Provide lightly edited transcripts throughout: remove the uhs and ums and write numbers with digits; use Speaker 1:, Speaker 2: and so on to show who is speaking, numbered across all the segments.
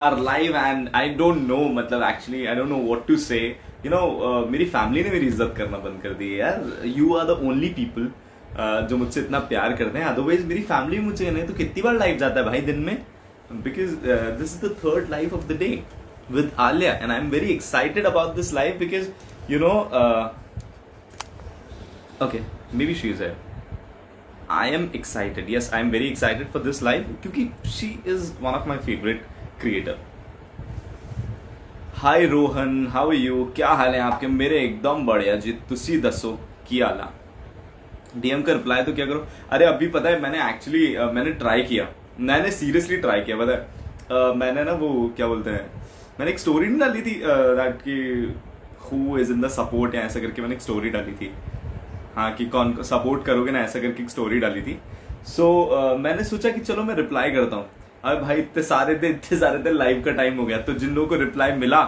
Speaker 1: are live and I don't know मतलब actually I don't know what to say. मेरी family ने मेरी इज्जत करना बंद कर दी है यार. You are the only people जो मुझसे इतना प्यार करते हैं. अदरवाइज मेरी फैमिली मुझे नहीं तो कितनी बार लाइव जाता है भाई दिन में. Because this is the third life of the day with Alia and I'm very excited about this live because you know okay, maybe she's there. I am excited. Yes, I am very excited for this live क्योंकि she is one of my favorite creator. Hi Rohan, how are you? क्या हाल है आपके? मेरे एकदम बढ़िया जी. तुसी दसो की हाल है? डीएम का रिप्लाई तो क्या करो. अरे अभी पता है मैंने एक्चुअली मैंने ट्राई किया. मैंने सीरियसली ट्राई किया पता है. मैंने ना वो क्या बोलते हैं, मैंने एक स्टोरी नहीं डाली थी दैट की who is in the support या ऐसा करके मैंने एक स्टोरी डाली थी. हाँ कि कौन सपोर्ट करोगे ना ऐसा करके एक स्टोरी डाली थी. सो मैंने सोचा कि चलो मैं रिप्लाई करता हूँ. अब भाई इतने सारे दिन लाइव का टाइम हो गया तो जिन लोगों को रिप्लाई मिला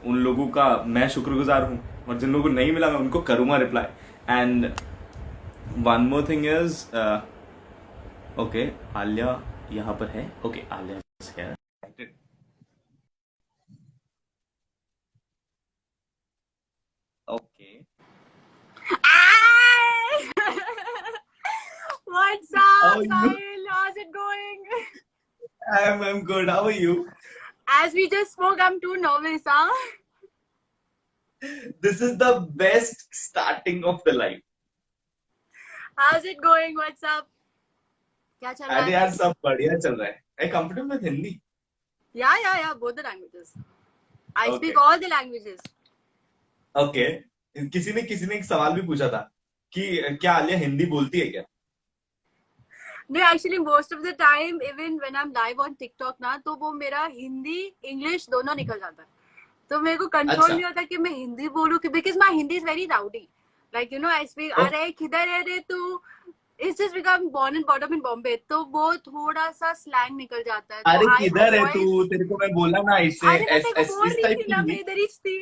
Speaker 1: उन लोगों का मैं शुक्रगुजार हूँ और जिन लोगों को नहीं मिला मैं उनको करूंगा reply. And one more thing is okay Alia यहाँ पर है. ओके आलिया है. Okay.
Speaker 2: Hi! What's
Speaker 1: How
Speaker 2: up,
Speaker 1: are you?
Speaker 2: Sahil? How's it going?
Speaker 1: I'm good. How are you?
Speaker 2: As we just spoke, I'm too nervous, huh?
Speaker 1: This is the best starting of the life.
Speaker 2: How's it going? What's up? क्या चल रहा
Speaker 1: अरे
Speaker 2: है?
Speaker 1: यार सब बढ़िया चल रहा है. I comfortable with Hindi.
Speaker 2: Yeah, both the languages. I
Speaker 1: okay.
Speaker 2: speak all the languages.
Speaker 1: Okay. किसी ने एक सवाल भी पूछा था कि क्या आलिया हिंदी बोलती है क्या.
Speaker 2: No, actually, most of the time, even when I'm live on TikTok ना, तो वो मेरा हिंदी, इंग्लिश दोनों निकल जाता है. तो मेरे को कंट्रोल
Speaker 1: अच्छा.
Speaker 2: नहीं होता कि मैं हिंदी बोलूं कि because my Hindi is very rowdy. Like I speak
Speaker 1: ओ,
Speaker 2: अरे किधर है रे तू. It's just because I'm born and brought up in Bombay, तो वो थोड़ा सा स्लैंग निकल जाता है. तो
Speaker 1: अरे
Speaker 2: I
Speaker 1: किधर है तू?
Speaker 2: always
Speaker 1: तेरे को मैं बोला ना इसे
Speaker 2: अरे मैं तेरे को बोल
Speaker 1: इस
Speaker 2: रही
Speaker 1: टाइप
Speaker 2: थी
Speaker 1: की
Speaker 2: ना, मैं
Speaker 1: हिंदी.
Speaker 2: इधर ही थी.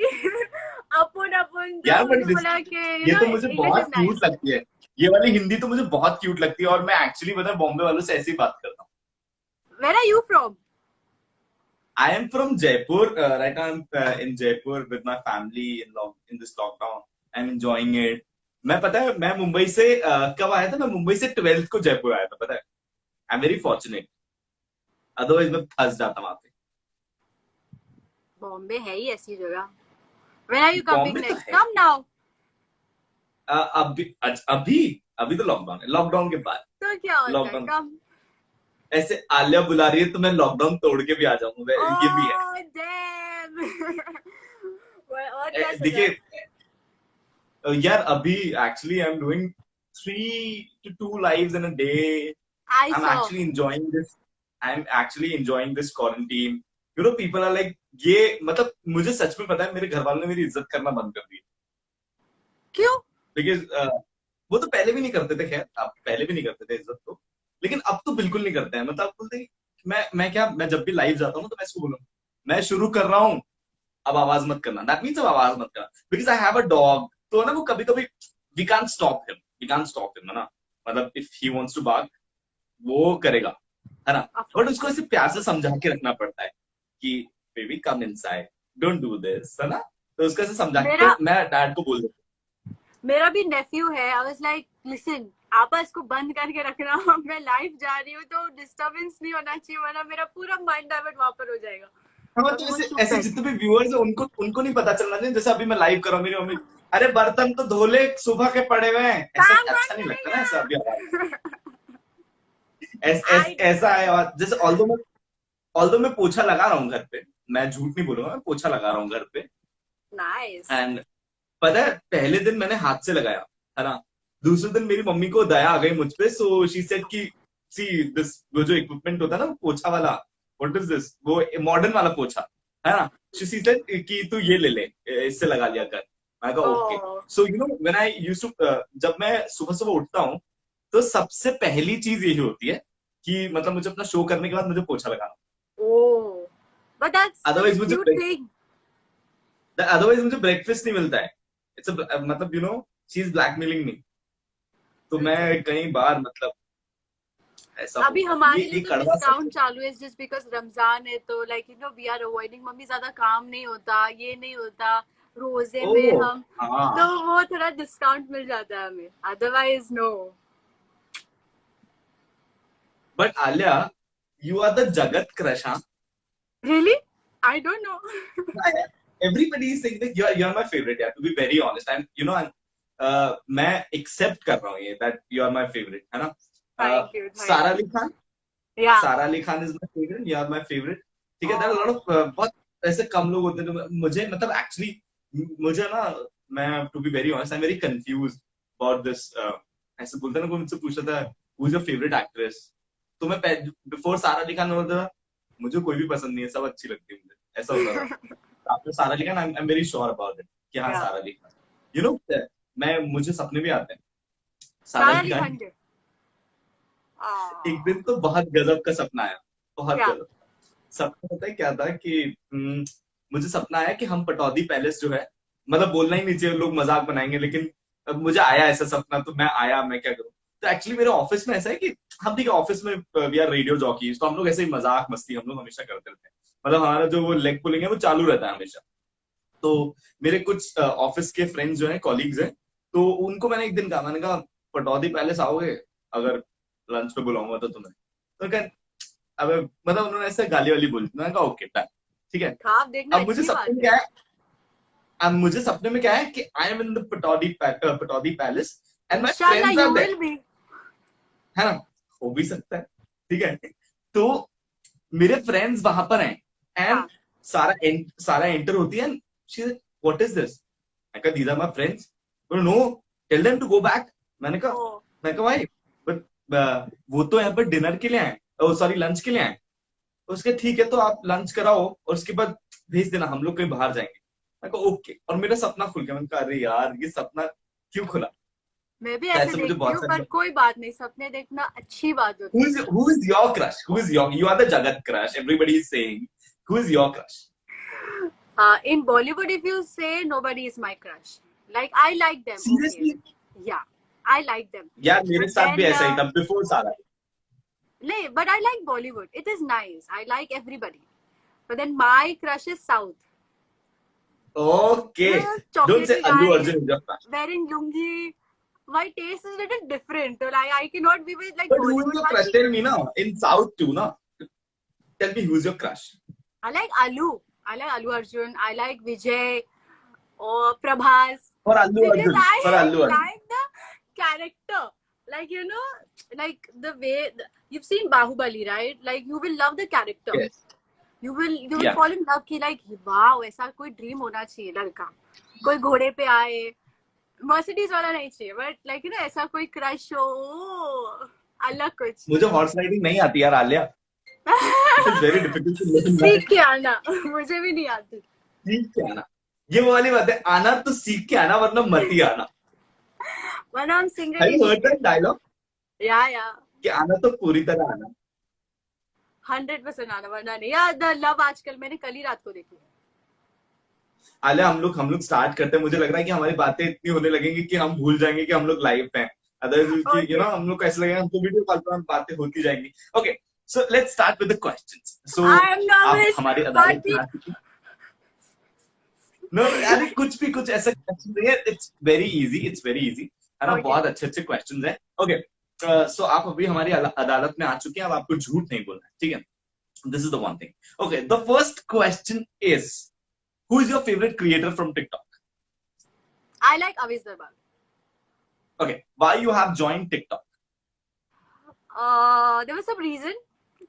Speaker 2: अपन अपन तो
Speaker 1: यार बट
Speaker 2: तूने बोला कि
Speaker 1: ये तो मुझे
Speaker 2: इंग्लिश
Speaker 1: बहुत
Speaker 2: इज
Speaker 1: क्यूट
Speaker 2: नाइस.
Speaker 1: लगती है. ये वाली हिंदी तो मुझे बहुत क्यूट लगती है और मैं एक्चुअली पता है बॉम्बे वालों से ऐसे ही बात करता हूँ.
Speaker 2: Where are you from?
Speaker 1: I am from Jaipur. Right now, I'm in Jaipur with my family in this lockdown. I'm enjoying it. मैं पता है मैं मुंबई से कब आया था. मैं मुंबई से 12th को जयपुर आया था पता है. आई एम वेरी फॉर्चुनेट. अदरवाइज मैं फंस जाता वहां पे.
Speaker 2: बॉम्बे है ही ऐसी जगह. When are you coming
Speaker 1: Bombay तो
Speaker 2: next?
Speaker 1: है.
Speaker 2: Come now.
Speaker 1: अभी अभी अभी तो लॉकडाउन है. लॉकडाउन के बाद
Speaker 2: तो क्या होता है?
Speaker 1: Lockdown
Speaker 2: Come.
Speaker 1: ऐसे आलिया बुला रही है तो मैं लॉकडाउन तोड़ के भी आ जाऊंगा. ये भी है.
Speaker 2: Oh damn. और क्या चल रहा है?
Speaker 1: देखिए यार अभी actually I am doing 3 to 2 lives in a day.
Speaker 2: I
Speaker 1: I'm
Speaker 2: saw.
Speaker 1: actually enjoying this. I'm actually enjoying this quarantine. People are like ये मतलब मुझे सच में पता है मेरे घर वालों ने मेरी इज्जत करना बंद कर दी.
Speaker 2: क्यों?
Speaker 1: बिकॉज वो तो पहले भी नहीं करते थे. खैर अब पहले भी नहीं करते थे इज्जत तो. लेकिन अब तो बिल्कुल नहीं करते हैं. मतलब बोलते हैं कि मैं क्या मैं जब भी लाइव जाता हूँ तो मैं इसको बोलूँ मैं शुरू कर रहा हूँ अब आवाज मत करना. दैट मीन्स अब आवाज मत करना. Because I have a dog. तो ना वो कभी कभी वी कांट स्टॉप हिम है ना. मतलब if he wants to bark वो करेगा है ना.
Speaker 2: Of
Speaker 1: but
Speaker 2: course.
Speaker 1: उसको ऐसे प्यार से समझा के रखना पड़ता है कि baby come inside don't do this है ना. तो उसको ऐसे समझा के
Speaker 2: मेरा
Speaker 1: तो मैं डैड को बोल देता
Speaker 2: मेरा भी नेफ्यू है. आई वाज लाइक लिसन, आप इसको बंद करके रखना. मैं लाइव जा रही हूँ तो डिस्टरबेंस नहीं होना चाहिए वरना मेरा पूरा माइंड डाइवर्ट वहां पर हो जाएगा.
Speaker 1: हूँ. हाँ
Speaker 2: तो
Speaker 1: तो
Speaker 2: वो
Speaker 1: ऐसे
Speaker 2: चुप
Speaker 1: ऐसे
Speaker 2: है.
Speaker 1: जितने भी व्यूअर्स है उनको उनको नहीं पता चलना चाहिए. जैसे अभी मैं लाइव कर रहा हूँ मेरी मम्मी अरे बर्तन तो धोले सुबह के पड़े हुए हैं. ऐसा
Speaker 2: काम कौन
Speaker 1: अच्छा नहीं लगता ना ऐसा अभी आवाज.
Speaker 2: करेगा? आई
Speaker 1: ऐसा है आवाज. जैसे ऑल्दो मैं पोछा लगा रहा हूँ घर पे. मैं झूठ नहीं बोलूंगा. मैं पोछा लगा रहा हूँ घर पे.
Speaker 2: नाइस.
Speaker 1: एंड पता है पहले दिन मैंने हाथ से लगाया है ना. दूसरे दिन मेरी मम्मी को दया आ गई मुझ पे. सो शी सेड कि सी दिस वो जो इक्विपमेंट होता है ना वो पोछा वाला. व्हाट इज दिस वो मॉडर्न वाला पोछा है ना. शी सेड कि तू ये ले ले इससे लगा लिया कर. मैं कहा okay.
Speaker 2: Oh.
Speaker 1: So when I used to जब मैं सुबह सुबह उठता हूँ तो सबसे पहली चीज यही होती है कि मतलब मुझे अपना शो करने के बाद मुझे पोछा लगाना.
Speaker 2: Oh, but that's such a
Speaker 1: otherwise मुझे
Speaker 2: cute thing.
Speaker 1: ब्रेकफास्ट नहीं मिलता है. इट्स मतलब शी इज ब्लैकमेलिंग मी. तो
Speaker 2: Okay.
Speaker 1: मैं कई बार मतलब ऐसा
Speaker 2: अभी
Speaker 1: होता है,
Speaker 2: हमारे
Speaker 1: ये
Speaker 2: लिए तो
Speaker 1: कड़वा सच है।
Speaker 2: डिस्काउंट चालू है जस्ट बिकॉज रमजान है, तो like you know we are avoiding, mummy ज्यादा काम नहीं होता, ये नहीं होता रोजे में
Speaker 1: ओह
Speaker 2: हम, तो
Speaker 1: हाँ।
Speaker 2: वो थोड़ा डिस्काउंट मिल जाता है हमें, otherwise no.
Speaker 1: But Alia, you are the जगत क्रश, हाँ।
Speaker 2: Really? I don't know.
Speaker 1: Everybody is saying that you're my favorite, yeah, to be very honest. मैं एक्सेप्ट कर रहा हूँ ये that you are my favorite, है ना।
Speaker 2: Thank you,
Speaker 1: Sara
Speaker 2: thank you.
Speaker 1: Ali Khan,
Speaker 2: या
Speaker 1: Sara Ali Khan is my favourite, you are my favourite. ठीक है, there are a lot
Speaker 2: O,
Speaker 1: of, बहुत ऐसे कम लोग होते हैं जो मुझे, मतलब एक्चुअली मुझे ना, मैं to be very honest I am very confuse about this. ऐसे बोलते हैं ना, कोई मुझसे पूछता था who is your favourite actress, तो मैं बिफोर सारा अली खान बोलता था मुझे कोई भी पसंद नहीं है, सब अच्छी लगती है मुझे, ऐसा होता था। आपने सारा अली खान, आई am very sure about it कि हाँ
Speaker 2: या
Speaker 1: सारा अली खान, यू नो। मैं मुझे सपने भी आते हैं सारा
Speaker 2: सारा
Speaker 1: अली
Speaker 2: अली
Speaker 1: खान।
Speaker 2: खान के।
Speaker 1: एक दिन तो बहुत गजब का सपना आया, बहुत
Speaker 2: क्या?
Speaker 1: गजब। सपना पता है क्या था कि मुझे सपना आया कि हम पटौदी पैलेस जो है, मतलब बोलना ही नहीं चाहिए, लोग मजाक बनाएंगे, लेकिन अब मुझे आया ऐसा सपना, तो मैं आया, मैं क्या करूं। तो एक्चुअली मेरे ऑफिस में ऐसा है कि हम, ठीक है, ऑफिस में वी आर रेडियो जॉकीज, तो हम लोग ऐसे ही मजाक मस्ती हम लोग हमेशा करते रहते हैं, मतलब हमारा जो वो लेग पुलिंग है वो चालू रहता है हमेशा। तो मेरे कुछ ऑफिस के फ्रेंड्स जो हैं, कॉलीग्स हैं, तो उनको मैंने एक दिन कहा, मैंने कहा पटौदी पैलेस आओगे अगर लंच पे बुलाऊंगा तो तुम्हें, तो क्या, अब मतलब उन्होंने ऐसे गाली वाली बोली, मैंने कहा ओके डन, ठीक है।
Speaker 2: ख्वाब देखना
Speaker 1: अब मुझे
Speaker 2: अच्छी
Speaker 1: सपने
Speaker 2: बात
Speaker 1: में
Speaker 2: है।
Speaker 1: क्या है, अब मुझे सपने में क्या है कि I am in the Pataudi palace and my
Speaker 2: इंशाल्लाह
Speaker 1: friends are
Speaker 2: you
Speaker 1: there,
Speaker 2: will be.
Speaker 1: है ना। हो भी सकता है, ठीक है। तो मेरे फ्रेंड्स वहां पर हैं, एंड
Speaker 2: हाँ।
Speaker 1: सारा एंटर होती है, व्हाट इज दिस, मैं कहा these are my friends, no, tell them to go back. मैंने कहा,
Speaker 2: ओ,
Speaker 1: मैं कहा भाई, बट वो तो यहाँ पर डिनर के लिए आए, सॉरी लंच के लिए आए। तो उसके ठीक है, तो आप लंच कराओ और उसके बाद भेज देना, हम लोग कहीं बाहर जाएंगे। मैं कहा ओके, और मेरा सपना खुल गया, मैंने कहा अरे यार ये सपना क्यों खुला।
Speaker 2: मैं भी
Speaker 1: तो
Speaker 2: ऐसे
Speaker 1: ऐसे मुझे
Speaker 2: देखती
Speaker 1: बहुत
Speaker 2: हूँ,
Speaker 1: सारे
Speaker 2: पर
Speaker 1: लोग,
Speaker 2: कोई बात नहीं, सपने देखना अच्छी बात होती है।
Speaker 1: who is your crush, who is your, you are the jagat crush, everybody is saying, who is your crush?
Speaker 2: In Bollywood, if you say nobody is my crush, like I like them, okay,
Speaker 1: Seriously?
Speaker 2: yeah, I like them,
Speaker 1: यार मेरे
Speaker 2: but
Speaker 1: साथ भी
Speaker 2: then
Speaker 1: ऐसा ही था before सारा।
Speaker 2: but I like Bollywood. It is nice. I like everybody, but then my crush is South.
Speaker 1: Okay, don't say
Speaker 2: Chocolatey
Speaker 1: Allu
Speaker 2: guy
Speaker 1: Arjun is your crush,
Speaker 2: wearing lungi. My taste is a little different. So like I cannot be with like
Speaker 1: but who is
Speaker 2: Bollywood.
Speaker 1: your
Speaker 2: हाँ
Speaker 1: crush,
Speaker 2: ठीक है.
Speaker 1: tell me now, in south too na, tell me who's your crush.
Speaker 2: I like Alu. I like Alu Arjun. I like Vijay or Prabhas because
Speaker 1: For
Speaker 2: I
Speaker 1: Allu Arjun,
Speaker 2: like the character. Like you know, like the way you've seen Bahubali, right? Like you will love the character.
Speaker 1: yes,
Speaker 2: You will
Speaker 1: yeah,
Speaker 2: fall in love कि like wow ऐसा कोई dream होना चाहिए लड़का, कोई घोड़े पे आए, मर्सिडीज वाला नहीं चाहिए, बट लाइक यू नो ऐसा कोई क्रश हो, अलग कुछ।
Speaker 1: मुझे हॉर्स राइडिंग नहीं आती यार Alia, it is very difficult to learn
Speaker 2: सीख
Speaker 1: दैट।
Speaker 2: के आना, मुझे भी नहीं आती।
Speaker 1: सीख के आना, ये वो वाली बात है, आना तो सीख के आना वरना मत ही आना।
Speaker 2: वरना हम सिंगल
Speaker 1: हैव
Speaker 2: ही
Speaker 1: यू
Speaker 2: नहीं
Speaker 1: हर्ड
Speaker 2: है।
Speaker 1: दैट डायलॉग,
Speaker 2: या
Speaker 1: कि आना तो पूरी तरह आना।
Speaker 2: 100% आना, वरना नहीं। या द लव आजकल मैंने कल ही रात को देखी।
Speaker 1: आलिया, हम लोग स्टार्ट करते हैं, मुझे लग रहा है कि हमारी बातें इतनी होने लगेंगी कि हम भूल जाएंगे कि हम लोग लाइव पे हैं, अदरवाइज कि
Speaker 2: ओके,
Speaker 1: हम लोग को ऐसा लगेगा हमको वीडियो कॉल पर हम बातें होती जाएंगी। Okay, so let's start with the questions. So
Speaker 2: I am
Speaker 1: आप
Speaker 2: नर्वस,
Speaker 1: हमारी
Speaker 2: हार्ट
Speaker 1: अदालत में आ
Speaker 2: बीट।
Speaker 1: चुके हैं। नो, अरे कुछ भी, कुछ ऐसा क्वेश्चन नहीं है, it's very easy, it's very easy, है ना,
Speaker 2: ओके,
Speaker 1: बहुत अच्छे अच्छे क्वेश्चन हैं। ओके, सो आप अभी हमारी अदालत में आ चुके हैं, अब आपको झूठ नहीं बोलना है, ठीक है। This is the one thing. Okay, the first question is, who is your favourite creator from TikTok?
Speaker 2: I like Avesh दरबार।
Speaker 1: Okay, why you have joined TikTok?
Speaker 2: There was some reason.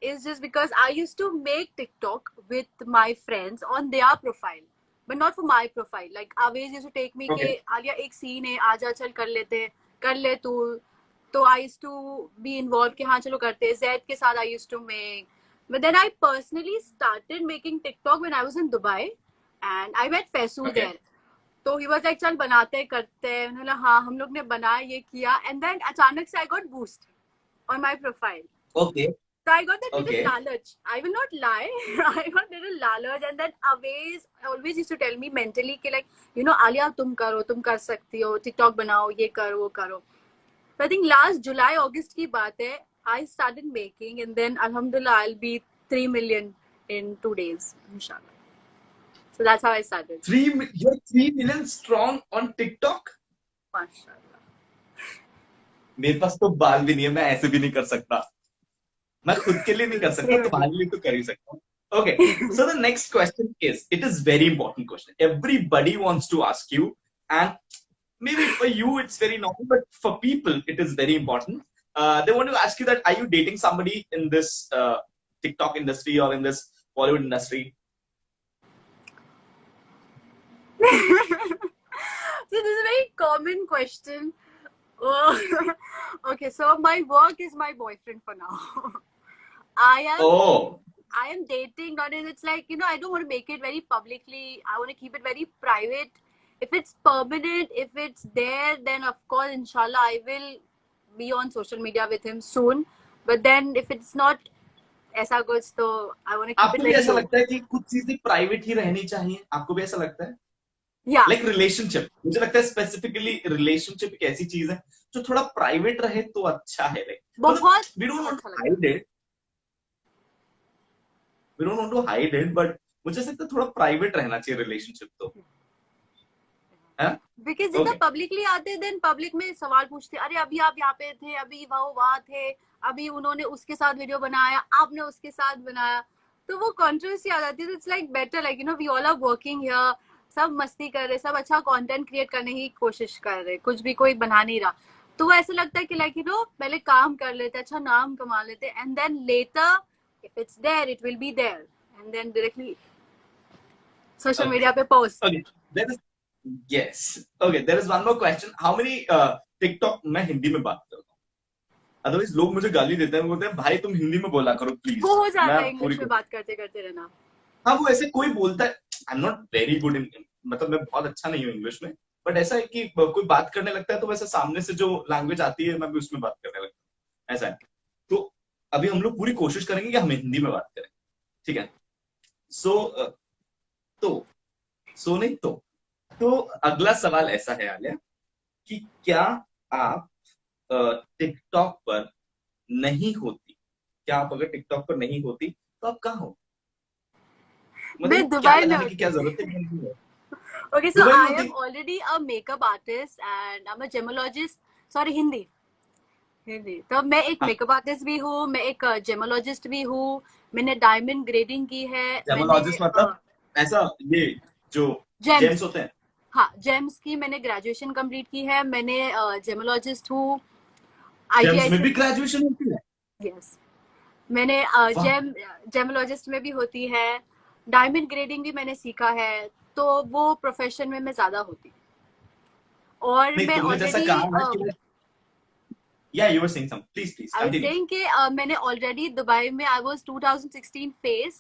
Speaker 2: It's just because I used to make TikTok with my friends on their profile, but not for my profile. Like Aves used to take me के
Speaker 1: Okay,
Speaker 2: Alia एक scene है, आजा चल कर लेते, कर ले तू, तो I used to be involved कि हाँ चलो करते हैं। Zed के साथ I used to make, but then I personally started making TikTok when I was in Dubai, and I met Faisu
Speaker 1: okay,
Speaker 2: there. तो ही वॉज लाइक चल बनाते करते हैं, मैंने बोला हाँ, हम लोग ने बनाया, ये किया, एंड देन अचानक से I got boost on my profile.
Speaker 1: okay,
Speaker 2: So I got that little
Speaker 1: okay,
Speaker 2: lalach. I will not lie. I got little lalach, and then always used to tell me mentally कि like you know Alia तुम करो, तुम कर सकती हो, TikTok बनाओ, ये करो वो करो. So I think last July August की बात है, I started making, and then Alhamdulillah, I'll be 3 million in 2 days, inshallah. So that's how I started.
Speaker 1: You're 3 million strong on TikTok.
Speaker 2: MashaAllah.
Speaker 1: मेरे पास तो बाल भी नहीं है, मैं ऐसे भी नहीं कर सकता. मैं खुद के लिए नहीं कर सकता, तुम्हारे लिए तो कर ही सकता हूँ. Okay, so the next question is, it is very important question. Everybody wants to ask you, and maybe for you it's very normal, but for people it is very important. They want to ask you that, are you dating somebody in this TikTok industry or in this Bollywood industry?
Speaker 2: So this is a very common question. Oh, okay, so my work is my boyfriend for now. I am dating, not in, it's like, you know, I don't want to make it very publicly. I want to keep it very private. If it's permanent, if it's there, then of course, inshallah, I will be on social media with him soon. But then if it's not ऐसा कुछ, तो I want to keep
Speaker 1: आपको
Speaker 2: it
Speaker 1: भी
Speaker 2: very
Speaker 1: ऐसा
Speaker 2: low.
Speaker 1: लगता है कि कुछ चीजें प्राइवेट ही रहनी चाहिए? आपको भी ऐसा लगता है?
Speaker 2: Yeah.
Speaker 1: लाइक रिलेशनशिप, मुझे लगता है स्पेसिफिकली रिलेशनशिप एक ऐसी चीज है जो थोड़ा प्राइवेट रहे तो अच्छा है. लाइक
Speaker 2: बहुत
Speaker 1: वी डोंट वांट
Speaker 2: अच्छा
Speaker 1: टू
Speaker 2: लगता
Speaker 1: hide it, we don't want to hide it, but मुझे ऐसा लगता है थोड़ा प्राइवेट रहना चाहिए रिलेशनशिप तो.
Speaker 2: बिकॉज जितना
Speaker 1: Okay.
Speaker 2: पब्लिकली आते देन पब्लिक में सवाल पूछते, अरे अभी आप यहाँ पे थे, अभी वो वहाँ थे, अभी उन्होंने उसके साथ वीडियो बनाया, आपने उसके साथ बनाया, तो वो कंट्रोवर्सी आ जाती है. It's like better, like you know, we all are working here, सब मस्ती कर रहे, सब अच्छा कंटेंट क्रिएट करने की कोशिश कर रहे, कुछ भी कोई बना नहीं रहा. तो वो ऐसा लगता है कि लाइक यू नो, पहले काम कर लेते, अच्छा नाम कमा लेते, and then later if it's there it will be there, and then directly social media पे post.
Speaker 1: Okay. There is, yes. Okay. There is one more question. How many TikTok? मैं हिंदी में बात करता हूँ. अदरवाइज लोग मुझे गाली देते हैं, बोलते हैं भाई तुम हिंदी में बोला करो प्लीज.
Speaker 2: वो हो जाता है इंग्लिश में बात करते करते रहना.
Speaker 1: हाँ, वो ऐसे कोई बोलता है. आई am not very good in, मतलब मैं बहुत अच्छा नहीं हूँ इंग्लिश में, बट ऐसा है कि कोई बात करने लगता है तो वैसे सामने से जो लैंग्वेज आती है मैं भी उसमें बात करने लगता हूँ. ऐसा है. तो अभी हम लोग पूरी कोशिश करेंगे कि हम हिंदी में बात करें. ठीक है. सो नहीं तो अगला सवाल ऐसा है आलिया, कि क्या आप टिकटॉक पर नहीं होती, क्या आप अगर टिकटॉक पर नहीं होती तो आप कहाँ हो? मतलब क्या
Speaker 2: दुबई में
Speaker 1: लगाने की क्या जरूरत है?
Speaker 2: Okay, so
Speaker 1: दुबई में
Speaker 2: I
Speaker 1: होती?
Speaker 2: am already a makeup artist and I'm a gemologist. Sorry, Hindi. तो मैं एक
Speaker 1: हाँ.
Speaker 2: मेकअप आर्टिस्ट भी हूँ, मैं एक जेमोलॉजिस्ट भी हूँ, मैंने डायमंड ग्रेडिंग की है,
Speaker 1: जेमोलॉजिस्ट मतलब ऐसा ये जो जेम्स होते हैं?
Speaker 2: हाँ, जेम्स की मैंने ग्रेजुएशन कंप्लीट की है, मैंने जेमोलॉजिस्ट हूँ.
Speaker 1: जेम्स में भी ग्रेजुएशन होती है?
Speaker 2: यस, मैंने जेमोलॉजिस्ट में भी होती है, डायमंड ग्रेडिंग भी मैंने सीखा है, तो वो प्रोफेशन में मैं ज्यादा होती. और मैं already
Speaker 1: Yeah, you were saying something. Please,
Speaker 2: I was
Speaker 1: continue.
Speaker 2: saying कि मैंने already दुबई में I was 2016 face.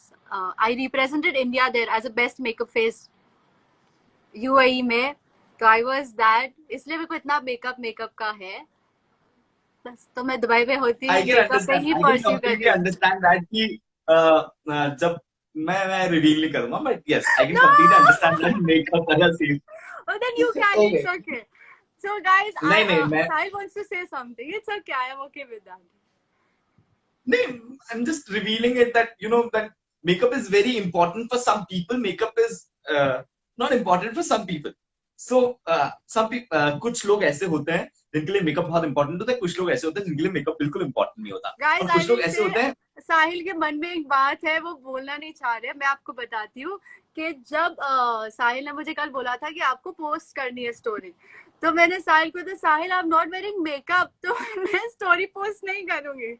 Speaker 2: I represented India there as a best makeup face UAE में. तो I was that. इसलिए मेरे को इतना मेकअप का है. बस तो मैं दुबई में होती हूँ, मेकअप पे ही परस्यू कर रही हूँ.
Speaker 1: अंडरस्टैंड दैट कि जब मैं रिवील नहीं करूंगा, but yes I can completely understand that makeup वाला scene.
Speaker 2: Oh, then you can.
Speaker 1: Okay.
Speaker 2: It's okay. So guys,
Speaker 1: नहीं,
Speaker 2: Sahil wants to say something. It's okay. I am okay with that.
Speaker 1: नहीं, I'm just revealing it that you know that makeup is very important for some people. Makeup is not important for some people. So some people, कुछ लोग ऐसे होते हैं जिनके लिए makeup बहुत important होता है, कुछ लोग ऐसे होते हैं जिनके लिए मेकअप बिल्कुल इंपॉर्टेंट नहीं होता.
Speaker 2: Guys,
Speaker 1: और कुछ लोग ऐसे होते हैं.
Speaker 2: साहिल के मन में एक बात है, वो बोलना नहीं चाह रहे, मैं आपको बताती हूँ कि जब साहिल ने मुझे कल बोला था कि आपको पोस्ट करनी है स्टोरी, तो मैंने साहिल को, तो Sahil I am not wearing makeup, तो मैं स्टोरी पोस्ट नहीं करूंगी.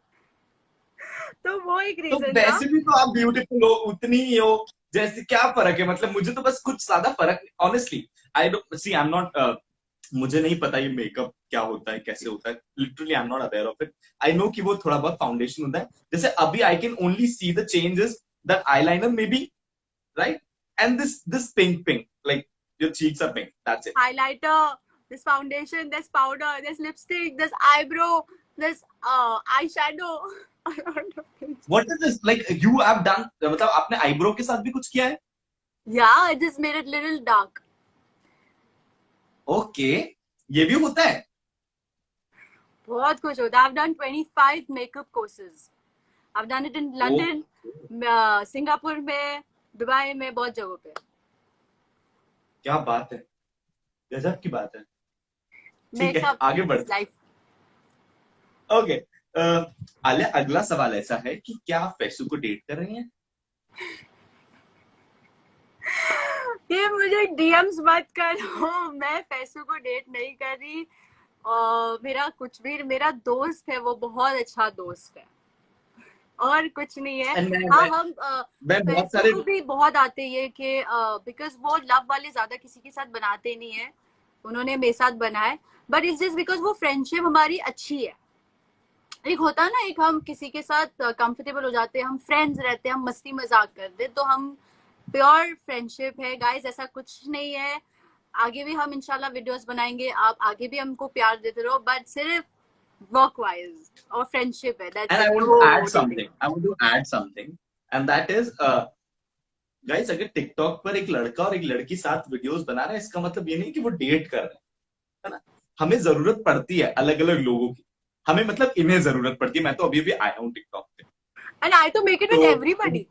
Speaker 2: तो वो एक रीजन था.
Speaker 1: वैसे भी तो आप ब्यूटीफुल हो, उतनी ही हो, जैसे क्या फर्क है? मतलब मुझे तो बस कुछ ज्यादा फर्क, honestly I don't see, I am not, मुझे नहीं पता ये मेकअप क्या होता है, कैसे होता है. Literally I am not aware of it. I know कि वो थोड़ा बहुत फाउंडेशन होता है. जैसे अभी I can only see the changes, that eyeliner may be right, and this pink like your cheeks are pink, that's it.
Speaker 2: Highlighter, this foundation, this powder, this lipstick, this eyebrow, this eyeshadow.
Speaker 1: What is this? Like you have done, मतलब आपने eyebrow के साथ भी कुछ किया है?
Speaker 2: Yeah, I just made it little dark.
Speaker 1: Okay, ये भी होता है?
Speaker 2: बहुत कुछ होता है. I've done 25 makeup courses. I've done it in
Speaker 1: oh,
Speaker 2: London, Singapore में, दुबई में, बहुत जगहों पे.
Speaker 1: क्या बात है, गजब की बात है. ठीक है,
Speaker 2: Makeup
Speaker 1: आगे
Speaker 2: is
Speaker 1: बढ़ते.
Speaker 2: life.
Speaker 1: ओके. आलिया, अगला सवाल ऐसा है कि क्या आप फैसू को डेट कर रही हैं?
Speaker 2: ये मुझे डीएम्स मत करो. मैं पैसों को डेट नहीं कर रही. और मेरा कुछ भी, मेरा दोस्त है, वो बहुत अच्छा दोस्त है, और कुछ नहीं है.
Speaker 1: And
Speaker 2: हाँ, हम
Speaker 1: मैं बहुत
Speaker 2: पैसों
Speaker 1: सारे.
Speaker 2: को भी बहुत आते हैं कि बिकॉज वो लव वाले ज्यादा किसी के साथ बनाते नहीं है. उन्होंने मेरे साथ बनाए, बट इट्स जस्ट बिकॉज वो फ्रेंडशिप हमारी अच्छी है. एक होता है ना, एक हम किसी के साथ कंफर्टेबल हो जाते हैं, हम फ्रेंड्स रहते हैं, हम मस्ती मजाक करते, तो हम प्योर फ्रेंडशिप है गाइस, ऐसा कुछ नहीं है. आगे भी हम इंशाल्लाह वीडियोस बनाएंगे, आप आगे भी हमको प्यार देते रहो, बट सिर्फ वर्क वाइज और फ्रेंडशिप है, that's
Speaker 1: And I
Speaker 2: it.
Speaker 1: want to add
Speaker 2: no dating.
Speaker 1: something. I want to add something, and that is, guys, अगर टिकटॉक पर एक लड़का और एक लड़की साथ वीडियोस बना रहे हैं, इसका मतलब ये नहीं कि वो डेट कर रहे हैं, है ना. हमें जरूरत पड़ती है अलग अलग लोगों की. हमें मतलब इन्हें जरूरत पड़ती है. मैं तो अभी भी आया हूँ टिकटॉक पे.
Speaker 2: And I to make it with
Speaker 1: तो
Speaker 2: एवरीबॉडी.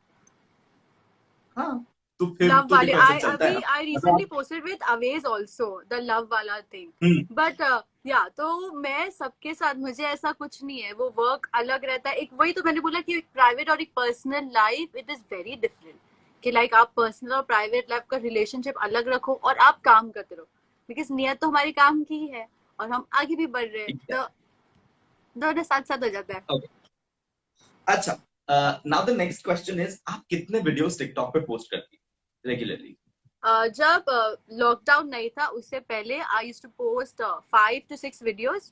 Speaker 1: हाँ, तो फिर
Speaker 2: लव
Speaker 1: तो
Speaker 2: वाले,
Speaker 1: देखो ऐसा
Speaker 2: आई
Speaker 1: चलता है
Speaker 2: अभी
Speaker 1: ना.
Speaker 2: आई
Speaker 1: मतलब
Speaker 2: recently posted with Awez also the love वाला थिंग.
Speaker 1: हम्म.
Speaker 2: बट या तो मैं सबके साथ, मुझे ऐसा कुछ नहीं है. वो वर्क अलग रहता है. एक वही तो मैंने बोला कि प्राइवेट और एक personal life, it is very different. कि लाइक आप पर्सनल और प्राइवेट लाइफ का रिलेशनशिप अलग रखो और आप काम करते रहो, बिकॉज नियत तो हमारी काम की ही है, और हम आगे भी बढ़ रहे हैं,
Speaker 1: ठीक है.
Speaker 2: तो दोनों साथ साथ हो जाता है.
Speaker 1: Okay. अच्छा, now the next question is, आप कितने वीडियोस टिकटॉक पे पोस्ट करती हैं रेगुलरली?
Speaker 2: जब लॉकडाउन नहीं था उससे पहले I used to post 5 to 6 videos.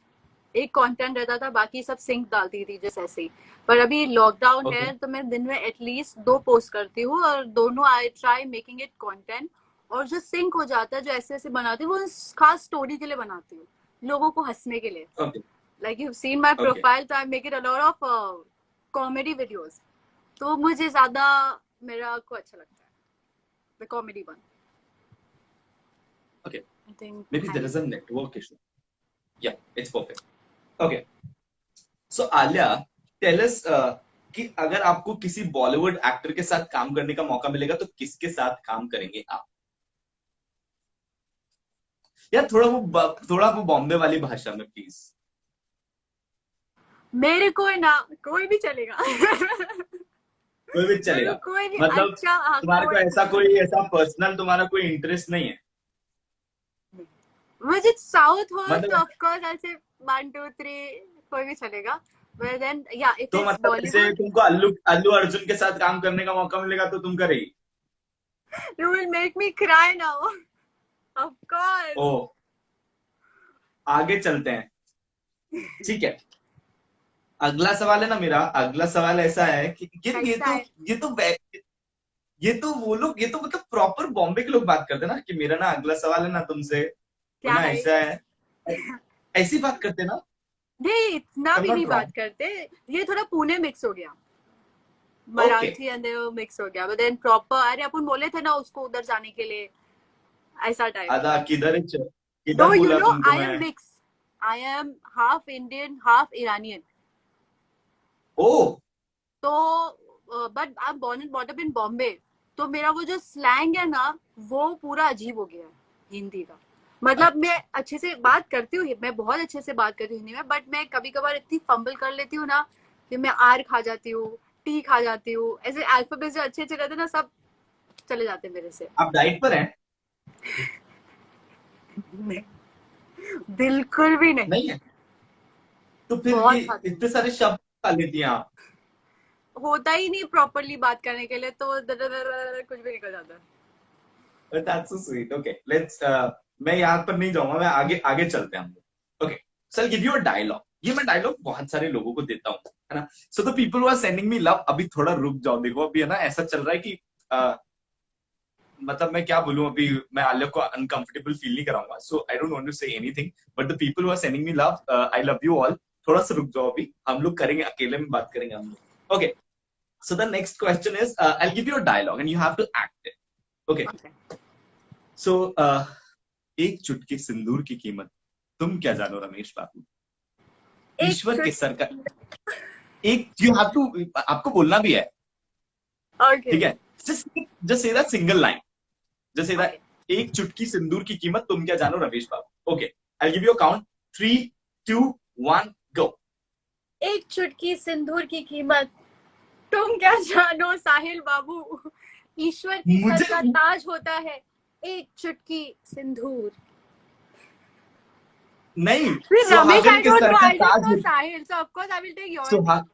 Speaker 2: एक कंटेंट रहता था, बाकी सब सिंक डालती थी जैसे ऐसे ही. पर अभी लॉकडाउन
Speaker 1: ओके.
Speaker 2: है तो मैं दिन में एटलीस्ट 2 पोस्ट करती हूँ, और दोनों I try making it content. और जो सिंक हो जाता है, जो ऐसे ऐसे बनाती हूँ, वो खास स्टोरी के लिए बनाती हूँ, लोगों को हंसने के लिए.
Speaker 1: Okay.
Speaker 2: Like you seen my
Speaker 1: okay.
Speaker 2: Profile, तो I make it a lot of comedy videos. तो मुझे ज्यादा, मेरा को अच्छा लगता है the comedy one.
Speaker 1: Okay.
Speaker 2: I think
Speaker 1: Maybe there is a network issue. Yeah, it's perfect. Okay. So Alia, tell us, कि अगर आपको किसी बॉलीवुड एक्टर के साथ काम करने का मौका मिलेगा तो किसके साथ काम करेंगे आप? या थोड़ा वो बॉम्बे वाली भाषा में प्लीज.
Speaker 2: मेरे को है ना, कोई भी चलेगा.
Speaker 1: कोई भी
Speaker 2: मेरे
Speaker 1: चलेगा.
Speaker 2: को कोई भी
Speaker 1: मतलब
Speaker 2: अच्छा, हाँ,
Speaker 1: तुम्हारे को ऐसा पर्सनल तुम्हारा कोई इंटरेस्ट नहीं है?
Speaker 2: मुझे साउथ हो तो
Speaker 1: मतलब
Speaker 2: ऑफ कोर्स ऐसे 1 2 3 कोई भी चलेगा. बट देन या इफ
Speaker 1: तो
Speaker 2: इट्स
Speaker 1: मतलब जैसे
Speaker 2: बॉलीवुड,
Speaker 1: तुमको अल्लू अल्लू अर्जुन के साथ काम करने का मौका मिलेगा तो तुम करेगी?
Speaker 2: You will make me cry now, of
Speaker 1: oh,
Speaker 2: course.
Speaker 1: आगे चलते हैं. ठीक है. अगला सवाल है ना, मेरा अगला सवाल ऐसा है कि
Speaker 2: कैसा है?
Speaker 1: ये तो वो लोग, ये तो मतलब प्रॉपर बॉम्बे के लोग बात करते हैं ना, कि मेरा ना अगला सवाल है ना तुमसे, तो
Speaker 2: क्या
Speaker 1: ना
Speaker 2: है?
Speaker 1: ऐसा है. ऐसी बात करते ना.
Speaker 2: नहीं, इतना
Speaker 1: I'm
Speaker 2: भी
Speaker 1: not
Speaker 2: नहीं
Speaker 1: wrong.
Speaker 2: बात करते. ये थोड़ा पुणे मिक्स हो गया,
Speaker 1: ओके.
Speaker 2: मराठी एंड मिक्स हो गया. बट देन प्रॉपर, अरे अपन बोले थे ना उसको उधर जाने के लिए, ऐसा टाइप.
Speaker 1: आधा
Speaker 2: No,
Speaker 1: किधर
Speaker 2: you
Speaker 1: बोला
Speaker 2: know,
Speaker 1: तुमको
Speaker 2: I
Speaker 1: मैं?
Speaker 2: am mixed. I am half Indian, half Iranian.
Speaker 1: Oh.
Speaker 2: तो but I am born and brought up in Bombay. तो मेरा वो जो स्लैंग है ना, वो पूरा अजीब हो गया है हिंदी का. मतलब मैं अच्छे से बात करती हूँ, मैं बहुत अच्छे से बात करती हूँ हिंदी में, बट मैं कभी कभार इतनी फंबल कर लेती हूँ ना कि मैं आर खा जाती हूँ, टी खा जाती हूँ. ऐसे अल्फाबेट्स जो अच्छे अच्छे रहते हैं ना, सब चले जाते हैं मेरे से.
Speaker 1: आप डाइट पर हैं?
Speaker 2: नहीं, बिल्कुल भी नहीं.
Speaker 1: नहीं है? तो फिर ये
Speaker 2: बहुत खाती हूँ.
Speaker 1: इतने सारे शब्द खा लेती हैं आप?
Speaker 2: होता ही नहीं प्रॉपरली बात करने के लिए, तो कुछ भी निकल जाता है.
Speaker 1: That's so sweet. Okay, let's. मैं यहाँ पर नहीं जाऊंगा, मैं आगे आगे चलते हैं हम लोग. Okay, so I'll give you a dialogue. ये मैं डायलॉग बहुत सारे लोगों को देता हूँ, है ना. So the people who are sending me love, अभी थोड़ा रुक जाओ. देखो अभी है ना, ऐसा चल रहा है कि मतलब मैं क्या बोलूं, अभी मैं आलिया को अनकंफर्टेबल फील नहीं कराऊंगा. So I don't want to say anything, but the people who are sending me love, I love you all. थोड़ा सा रुक जाओ, अभी हम लोग करेंगे, अकेले में बात करेंगे हम लोग. Okay. So the next question is, I will give you a dialogue and you have to act it. Okay. सो एक चुटकी सिंदूर की कीमत तुम क्या जानो रमेश बाबू? ईश्वर के सर का एक, यू हैव टू, आपको बोलना भी है,
Speaker 2: Okay.
Speaker 1: ठीक है? Just say that single line, just say that,
Speaker 2: Okay.
Speaker 1: एक चुटकी सिंदूर की कीमत तुम क्या जानो Ramesh Babu. Okay, I give you a count, 3 2 1 go.
Speaker 2: एक चुटकी सिंदूर की कीमत तुम क्या जानो साहिल बाबू, ईश्वर की सर
Speaker 1: मुझे
Speaker 2: का ताज होता है एक चुटकी सिंदूर।
Speaker 1: नहीं,
Speaker 2: फिर रमेश,
Speaker 1: सुहागन
Speaker 2: I
Speaker 1: के
Speaker 2: don't
Speaker 1: सर
Speaker 2: know,
Speaker 1: का
Speaker 2: I just
Speaker 1: ताज
Speaker 2: know
Speaker 1: होता,
Speaker 2: Sahil, so of course I will take your
Speaker 1: Suha,
Speaker 2: name.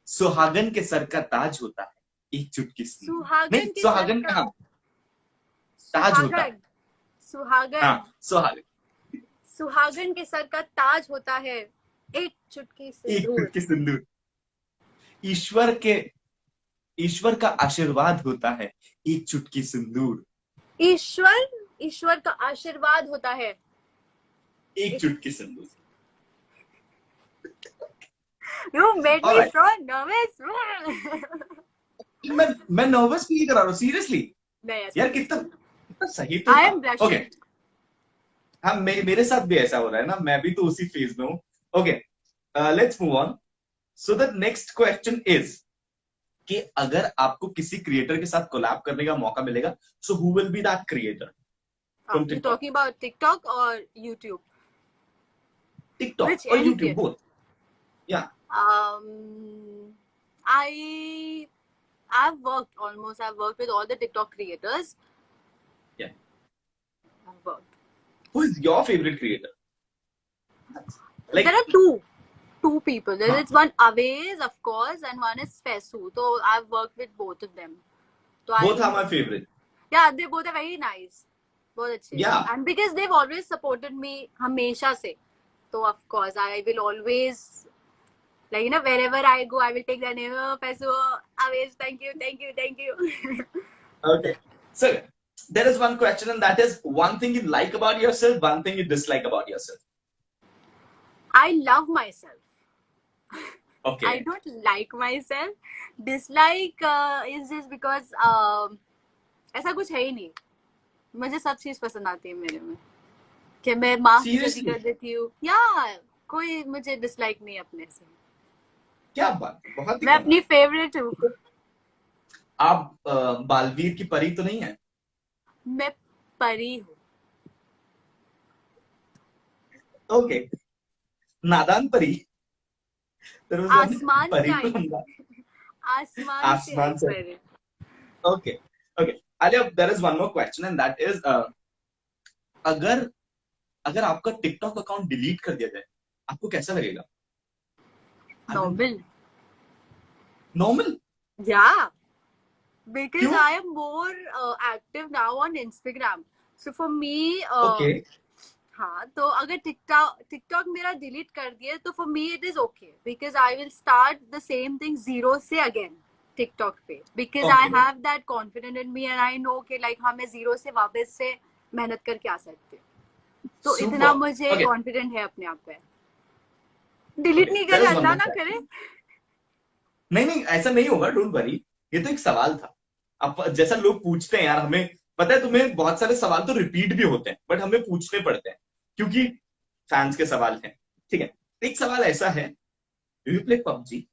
Speaker 1: सुहागन के सर का ताज होता है एक चुटकी सिंदूर। नहीं,
Speaker 2: सुहागन के सर
Speaker 1: सुहागन
Speaker 2: का,
Speaker 1: का ताज होता है,
Speaker 2: सुहागन, सुहागन,
Speaker 1: हाँ सुहागन,
Speaker 2: सुहागन के सर का ताज होता है एक चुटकी
Speaker 1: एक
Speaker 2: सिंदूर।
Speaker 1: चुटकी सिंदूर। ईश्वर के, ईश्वर का आशीर्वाद होता है एक चुटकी सिंदूर।
Speaker 2: ईश्वर, ईश्वर का आशीर्वाद होता है
Speaker 1: एक चुटकी सिंदूर।
Speaker 2: You made me
Speaker 1: Alright.
Speaker 2: so nervous.
Speaker 1: मैं नर्वस फील करा रहा हूँ सीरियसली
Speaker 2: नहीं ऐसा
Speaker 1: यार,
Speaker 2: नहीं।
Speaker 1: कितना कितना सही तो
Speaker 2: I
Speaker 1: था।
Speaker 2: am blushing.
Speaker 1: ओके, हाँ मेरे साथ भी ऐसा हो रहा है ना, मैं भी तो उसी फेज में हूँ। Okay, let's move on. So the next question is कि अगर आपको किसी क्रिएटर के साथ कोलैब करने का मौका मिलेगा, so who will be that creator from
Speaker 2: You
Speaker 1: TikTok?
Speaker 2: talking about TikTok or YouTube?
Speaker 1: TikTok
Speaker 2: Which
Speaker 1: और
Speaker 2: any
Speaker 1: यूट्यूब
Speaker 2: creator?
Speaker 1: बोथ, या
Speaker 2: I've worked with all the TikTok creators.
Speaker 1: Yeah.
Speaker 2: I've worked.
Speaker 1: Who is your favourite creator? Like-
Speaker 2: There are two people. There is one Aways, of course, and one is Fesu. So I've worked with both of them. So
Speaker 1: both are my favourite.
Speaker 2: yeah, they both are very nice. बहुत अच्छे।
Speaker 1: Yeah.
Speaker 2: And because they've always supported me हमेशा से, so of course I will always, like, you know, wherever I go, I will take their name. Oh, Fesu, Aways, thank you, thank you, thank you.
Speaker 1: Okay, so there is one question, and that is one thing you like about yourself, one thing you dislike about yourself.
Speaker 2: I love myself.
Speaker 1: Okay.
Speaker 2: I don't like myself. Dislike is just because ऐसा कुछ है ही नहीं। मुझे सब चीज पसंद आती है मेरे में, कि मैं माफ जल्दी
Speaker 1: Seriously?
Speaker 2: कर देती हूँ, या कोई मुझे डिसलाइक नहीं अपने से।
Speaker 1: क्या बात है, बहुत ही
Speaker 2: मैं
Speaker 1: कमाल।
Speaker 2: अपनी फेवरेट हूँ।
Speaker 1: आप बालवीर की परी तो नहीं है?
Speaker 2: मैं परी हूँ।
Speaker 1: ओके, नादान परी। There was one
Speaker 2: आसमान से
Speaker 1: परी
Speaker 2: आई,
Speaker 1: तो हम-
Speaker 2: आसमान से आई परी।
Speaker 1: Okay, okay. Alia, there is one more question, and that is अगर अगर आपका टिकटॉक अकाउंट डिलीट कर दिया जाए, आपको कैसा लगेगा?
Speaker 2: Normal,
Speaker 1: normal?
Speaker 2: yeah, because
Speaker 1: क्यों?
Speaker 2: I am more active now on Instagram. So for me,
Speaker 1: okay,
Speaker 2: हाँ, तो अगर टिकटॉक मेरा डिलीट कर दिया तो for me it is okay, because I will start the same thing zero से अगेन टिकटॉक पे, because I
Speaker 1: Okay.
Speaker 2: Have that confidence in me and I know कि लाइक हाँ मैं जीरो से वापस से मेहनत करके आ सकती हूँ। तो
Speaker 1: Super.
Speaker 2: इतना मुझे
Speaker 1: Okay.
Speaker 2: कॉन्फिडेंट है अपने आप पे। डिलीट
Speaker 1: Okay,
Speaker 2: नहीं
Speaker 1: there
Speaker 2: करे,
Speaker 1: is one
Speaker 2: अल्लाह
Speaker 1: more
Speaker 2: ना
Speaker 1: question.
Speaker 2: करे।
Speaker 1: नहीं नहीं, ऐसा नहीं होगा, डोंट वरी। ये तो एक सवाल था। अब जैसा लोग पूछते हैं यार, हमें पता है तुम्हें बहुत सारे सवाल तो रिपीट भी होते हैं, बट हमें पूछने पड़ते हैं क्योंकि फैंस के सवाल हैं, ठीक है? एक सवाल ऐसा है, do you play PUBG?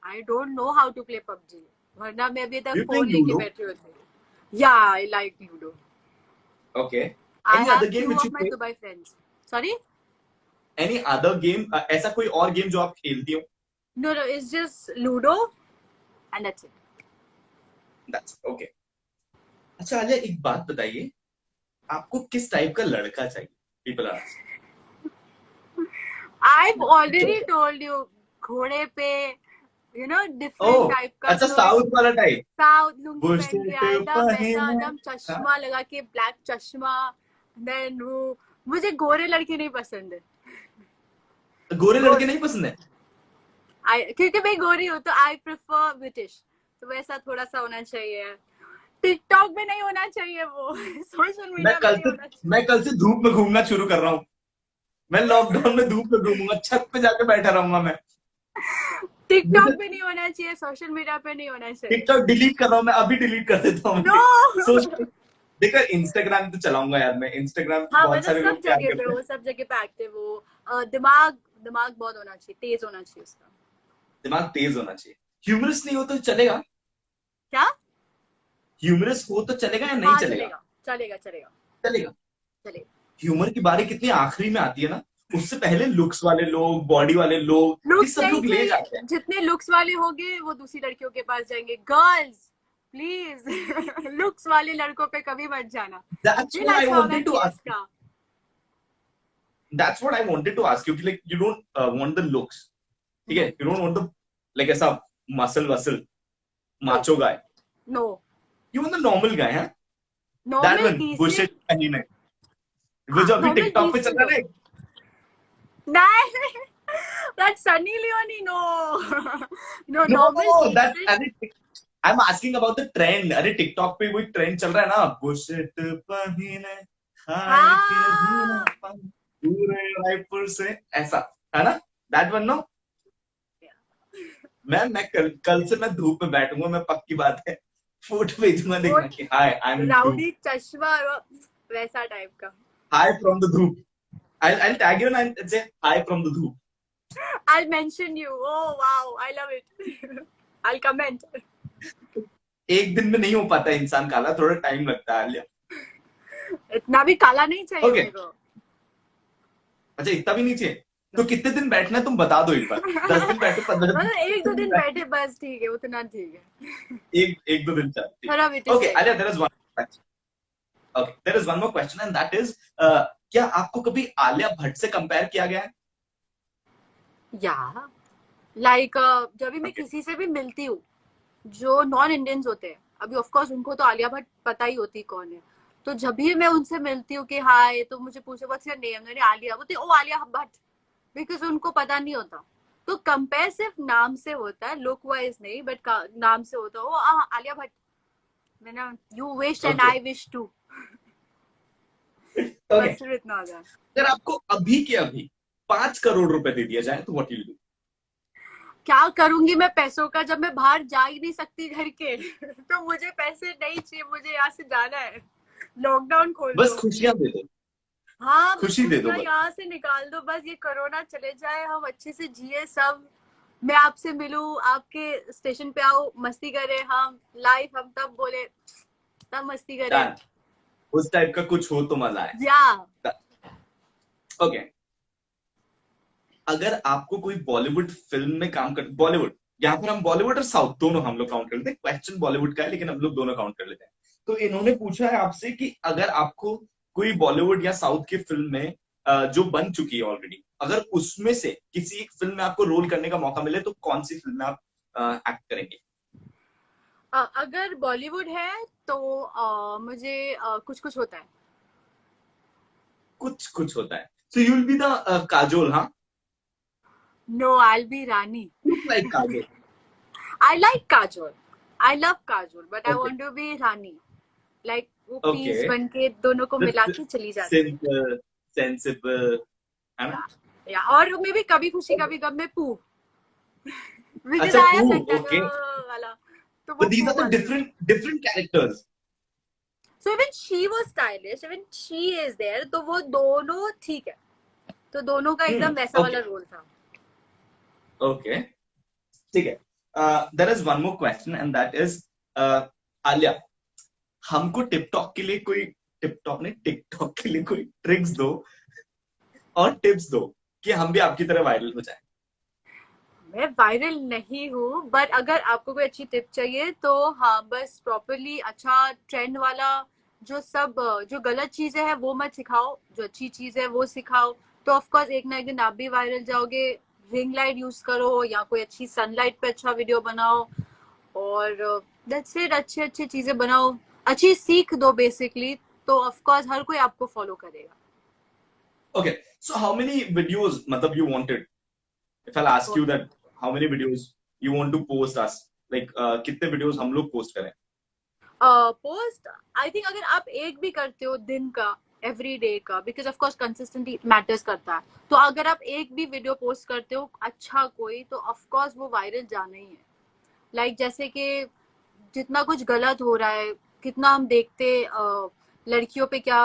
Speaker 2: I don't know how to play PUBG, वरना मैं अभी तक
Speaker 1: You play
Speaker 2: फोन लेके
Speaker 1: Ludo?
Speaker 2: बैठी होती। या I like ludo.
Speaker 1: Okay.
Speaker 2: I
Speaker 1: Any
Speaker 2: have
Speaker 1: other game
Speaker 2: to
Speaker 1: which
Speaker 2: of
Speaker 1: you
Speaker 2: my
Speaker 1: play?
Speaker 2: Dubai friends. Sorry,
Speaker 1: Any other game? ऐसा कोई और गेम जो आप खेलती हो?
Speaker 2: no, it's just Ludo and that's it.
Speaker 1: That's okay. अच्छा आलिया, एक बात बताइए, आपको किस टाइप का लड़का चाहिए? People are asking.
Speaker 2: I've already told you, घोड़े पे, you know, different
Speaker 1: Oh,
Speaker 2: type का,
Speaker 1: अच्छा साउथ वाला टाइप।
Speaker 2: साउथ लुंगी
Speaker 1: वो
Speaker 2: पहन के
Speaker 1: shit
Speaker 2: आया था वैसा,
Speaker 1: पहना
Speaker 2: एकदम चश्मा लगा के, ब्लैक चश्मा। देन वो, मुझे गोरे लड़के नहीं पसंद है।
Speaker 1: गोरे लड़के नहीं पसंद है?
Speaker 2: क्योंकि मैं गोरी हूँ तो आई प्रेफर ब्रिटिश, तो वैसा थोड़ा सा होना चाहिए। टिकटॉक पे नहीं होना चाहिए वो, सोशल मीडिया पे नहीं होना चाहिए।
Speaker 1: मैं कल से धूप में घूमना शुरू कर रहा हूँ। मैं लॉकडाउन में धूप में घूमूंगा, छत पे जाके बैठा रहूंगा मैं।
Speaker 2: टिकटॉक पे नहीं होना चाहिए, सोशल मीडिया पे नहीं होना चाहिए।
Speaker 1: टिकटॉक डिलीट कर रहा हूँ मैं, अभी डिलीट कर देता हूँ।
Speaker 2: नो
Speaker 1: सोशल देखो इंस्टाग्राम तो चलाऊंगा यार, मैं इंस्टाग्राम पे
Speaker 2: हाँ
Speaker 1: बहुत
Speaker 2: मतलब
Speaker 1: सारे
Speaker 2: सब
Speaker 1: लोग क्या
Speaker 2: जगह पे
Speaker 1: करते हैं,
Speaker 2: वो, सब जगह पे एक्टिव हो। दिमाग दिमाग बहुत होना चाहिए, तेज होना चाहिए उसका।
Speaker 1: दिमाग तेज होना चाहिए। ह्यूमरस नहीं हो तो चलेगा?
Speaker 2: क्या?
Speaker 1: ह्यूमरस हो तो चलेगा या नहीं
Speaker 2: हाँ
Speaker 1: चलेगा?
Speaker 2: चलेगा चलेगा चलेगा
Speaker 1: चलेगा।
Speaker 2: चलेगा।
Speaker 1: ह्यूमर की बारी कितनी आखिरी में आती है ना, उससे पहले लुक्स वाले लोग, बॉडी वाले लोग, ये
Speaker 2: लुक्स
Speaker 1: सब
Speaker 2: नहीं
Speaker 1: लोग ले
Speaker 2: चाहिए,
Speaker 1: जाते हैं।
Speaker 2: जितने लुक्स वाले होंगे वो दूसरी लड़कियों के पास जाएंगे। गर्ल्स प्लीज लुक्स वाले लड़कों पे कभी मत जाना।
Speaker 1: दैट्स
Speaker 2: दिल
Speaker 1: व्हाट आई
Speaker 2: अच्छा होना
Speaker 1: वांटेड टू
Speaker 2: चाहिए
Speaker 1: आस्क,
Speaker 2: इसका।
Speaker 1: That's what I wanted to ask you कि like you don't want the looks, ठीक है,
Speaker 2: no
Speaker 1: you don't want the like ऐसा मसल वसल
Speaker 2: no
Speaker 1: macho guy,
Speaker 2: no.
Speaker 1: You want the normal guy है, that
Speaker 2: normal
Speaker 1: one बुशेट
Speaker 2: decent.
Speaker 1: कहीं, वो
Speaker 2: हाँ
Speaker 1: जो अभी
Speaker 2: नॉर्मल
Speaker 1: टिकटॉक पे चल
Speaker 2: डिसेंट
Speaker 1: रहा
Speaker 2: हो।
Speaker 1: है ना।
Speaker 2: नहीं that's Sunny Leone, no no
Speaker 1: no
Speaker 2: normal
Speaker 1: that,
Speaker 2: decent।
Speaker 1: अरे I am asking about the trend, अरे टिकटॉक पे कोई ट्रेंड चल रहा है ना, बुशेट पहने खाए के बिना
Speaker 2: हाँ
Speaker 1: पान, पूरे रायपुर से, ऐसा है ना, दैट वन नो। मैं कल से मैं धूप में बैठूंगा, मैं पक्की बात है, फोटो भेजूंगा,
Speaker 2: वो
Speaker 1: देखना कि हाय आई एम इन धूप,
Speaker 2: राउडी चश्मा वैसा टाइप का।
Speaker 1: हाय फ्रॉम द धूप, आई टैग यू एंड से हाय फ्रॉम द धूप।
Speaker 2: I'll mention you, oh wow I love it I'll comment।
Speaker 1: एक दिन में नहीं हो पाता इंसान काला, थोड़ा टाइम लगता है आलिया।
Speaker 2: इतना भी काला नहीं चाहिए
Speaker 1: ओके,
Speaker 2: मेरे को।
Speaker 1: अच्छा इतना भी नीचे, तो
Speaker 2: No।
Speaker 1: कितने दिन बैठना है तुम बता दो एक बार, 10 दिन बैठो, 15 दिन,
Speaker 2: मतलब एक दो
Speaker 1: कितने दिन
Speaker 2: दिन
Speaker 1: बैठो?
Speaker 2: बैठे बस, ठीक है उतना ठीक है।
Speaker 1: एक दो दिन चल, ठीक
Speaker 2: थोड़ा
Speaker 1: है,
Speaker 2: बिटी
Speaker 1: ओके
Speaker 2: चाहिए।
Speaker 1: Alia, there is one question, okay there is one more question and that is, क्या आपको कभी आलिया भट्ट से कंपेयर किया गया है?
Speaker 2: या लाइक जब भी मैं
Speaker 1: ओके,
Speaker 2: किसी से भी मिलती हूँ जो नॉन इंडियंस होते हैं, अभी ऑफ कोर्स उनको तो आलिया भट्ट पता ही होती कौन है, तो जब भी मैं उनसे मिलती हूँ कि हाय तो मुझे पूछे व्हाट्स योर नेम, मैंने आलिया, बोलते ओ आलिया भट्ट, बिकॉज उनको पता नहीं होता। तो कंपेयर सिर्फ नाम से होता है, लुक वाइज नहीं, बट नाम से होता है, ओ आलिया भट्ट। मैंने you wish and
Speaker 1: okay,
Speaker 2: I wish to,
Speaker 1: okay,
Speaker 2: बस सिर्फ इतना हो जाए।
Speaker 1: अगर आपको अभी के अभी 5 करोड़ रुपए दे दिया जाए तो व्हाट विल डू?
Speaker 2: क्या करूंगी मैं पैसों का, जब मैं बाहर जा ही नहीं सकती घर के तो मुझे पैसे नहीं चाहिए, मुझे यहाँ से जाना है। लॉकडाउन खोल
Speaker 1: बस
Speaker 2: दो।
Speaker 1: खुशियां दे दो,
Speaker 2: हाँ बस
Speaker 1: खुशी दे दो
Speaker 2: खुशियाँ
Speaker 1: बस।
Speaker 2: यहाँ से निकाल दो, बस ये कोरोना चले जाए, हम अच्छे से जिए सब। मैं आपसे मिलूं, आपके स्टेशन पे आओ, मस्ती करें हम लाइव, हम तब बोले, तब मस्ती करें।
Speaker 1: डन, उस टाइप का कुछ हो तो मजा आए।
Speaker 2: या
Speaker 1: ओके, अगर आपको कोई बॉलीवुड फिल्म में काम कर, बॉलीवुड, यहाँ पर हम बॉलीवुड और साउथ दोनों हम लोग काउंट कर लेते हैं, क्वेश्चन बॉलीवुड का है लेकिन हम लोग दोनों काउंट कर लेते हैं। तो इन्होंने पूछा है आपसे कि अगर आपको कोई बॉलीवुड या साउथ की फिल्म में जो बन चुकी है ऑलरेडी, अगर उसमें से किसी एक फिल्म में आपको रोल करने का मौका मिले तो कौन सी फिल्म में आप एक्ट करेंगे?
Speaker 2: अगर बॉलीवुड है तो मुझे कुछ कुछ होता है।
Speaker 1: कुछ कुछ होता है, so you will be the Kajol, हाँ,
Speaker 2: no I be Rani.
Speaker 1: Look like Kajol.
Speaker 2: I like Kajol, I love Kajol, but I
Speaker 1: okay,
Speaker 2: want to be Rani, like वो
Speaker 1: ओके,
Speaker 2: पीस बन के दोनों को मिला के चली जाती।
Speaker 1: सिंपल, सेंसिबल, है ना?
Speaker 2: या और मे भी कभी खुशी कभी गम में पू, बिकॉज
Speaker 1: अच्छा
Speaker 2: आई
Speaker 1: पू,
Speaker 2: एम लाइक दैट
Speaker 1: ओके,
Speaker 2: वाला, तो
Speaker 1: तो
Speaker 2: वो
Speaker 1: दीज
Speaker 2: पू
Speaker 1: आर द
Speaker 2: वाला।
Speaker 1: Different different characters.
Speaker 2: So even she was stylish, even she is there, तो वो दोनों ठीक है, तो दोनों का एकदम वैसा वाला
Speaker 1: ओके,
Speaker 2: रोल था।
Speaker 1: ओके, ठीक है, there is one more question and that is, Alia, हमको टिकटॉक के लिए कोई, टिकटॉक नहीं, टिकटॉक के लिए कोई ट्रिक्स दो और टिप्स दो कि हम भी आपकी तरह वायरल हो जाए।
Speaker 2: मैं वायरल नहीं हूँ, बट अगर आपको कोई अच्छी टिप चाहिए तो हाँ, बस प्रॉपरली अच्छा ट्रेंड वाला, जो सब जो गलत चीजें हैं वो मत सिखाओ, जो अच्छी चीज है वो सिखाओ, तो ऑफकोर्स एक ना एक दिन आप भी वायरल जाओगे। रिंग लाइट यूज करो या कोई अच्छी सनलाइट पे अच्छा वीडियो बनाओ, और दैट्स इट, अच्छी अच्छी चीजें बनाओ, अच्छी सीख दो बेसिकली, तो ऑफकोर्स हर कोई आपको फॉलो करेगा।
Speaker 1: Okay, so how many videos मतलब you wanted, if I ask you that how many videos you want to post us, like कितने वीडियोस हम लोग पोस्ट करें?
Speaker 2: पोस्ट आई थिंक अगर आप एक भी करते हो दिन का, एवरी डे का, because of course consistency matters करता है, तो अगर आप एक भी वीडियो पोस्ट करते हो अच्छा कोई, तो ऑफ कोर्स वो वायरल जाना ही है। जैसे कि जितना कुछ गलत हो रहा है, कितना हम देखते लड़कियों पे क्या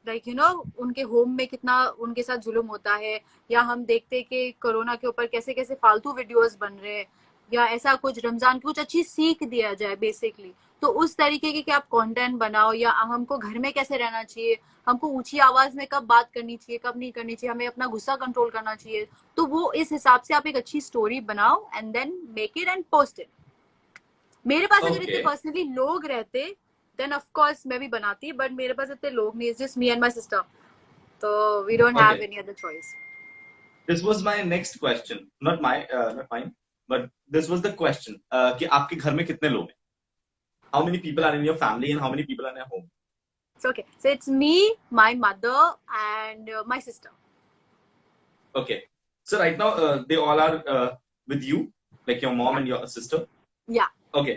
Speaker 2: लाइक यू नो उनके होम में कितना उनके साथ जुल्म होता है, या हम देखते हैं कि कोरोना के ऊपर कैसे कैसे फालतू वीडियोस बन रहे हैं, या ऐसा कुछ रमजान की कुछ अच्छी सीख दिया जाए बेसिकली। तो उस तरीके के कि आप कंटेंट बनाओ, या हमको घर में कैसे रहना चाहिए, हमको ऊंची आवाज में कब बात करनी चाहिए, कब नहीं करनी चाहिए, हमें अपना गुस्सा कंट्रोल करना चाहिए, तो वो इस हिसाब से आप एक अच्छी स्टोरी बनाओ and then make it and post it. मेरे पास अगर इतने
Speaker 1: ओके
Speaker 2: पर्सनली लोग रहते देन ऑफ कोर्स मैं भी बनाती, बट मेरे पास इतने लोग नहीं, it's just me and my sister, तो we don't
Speaker 1: okay,
Speaker 2: have any other choice.
Speaker 1: This was my next question, not mine, but this was the question कि आपके घर में कितने लोग हैं? How many people are in your family and how many people are in your home?
Speaker 2: So okay, so it's me, my mother, and my sister.
Speaker 1: Okay. So right now, they all are with you, like your mom
Speaker 2: Yeah,
Speaker 1: and your sister.
Speaker 2: yeah.
Speaker 1: Okay.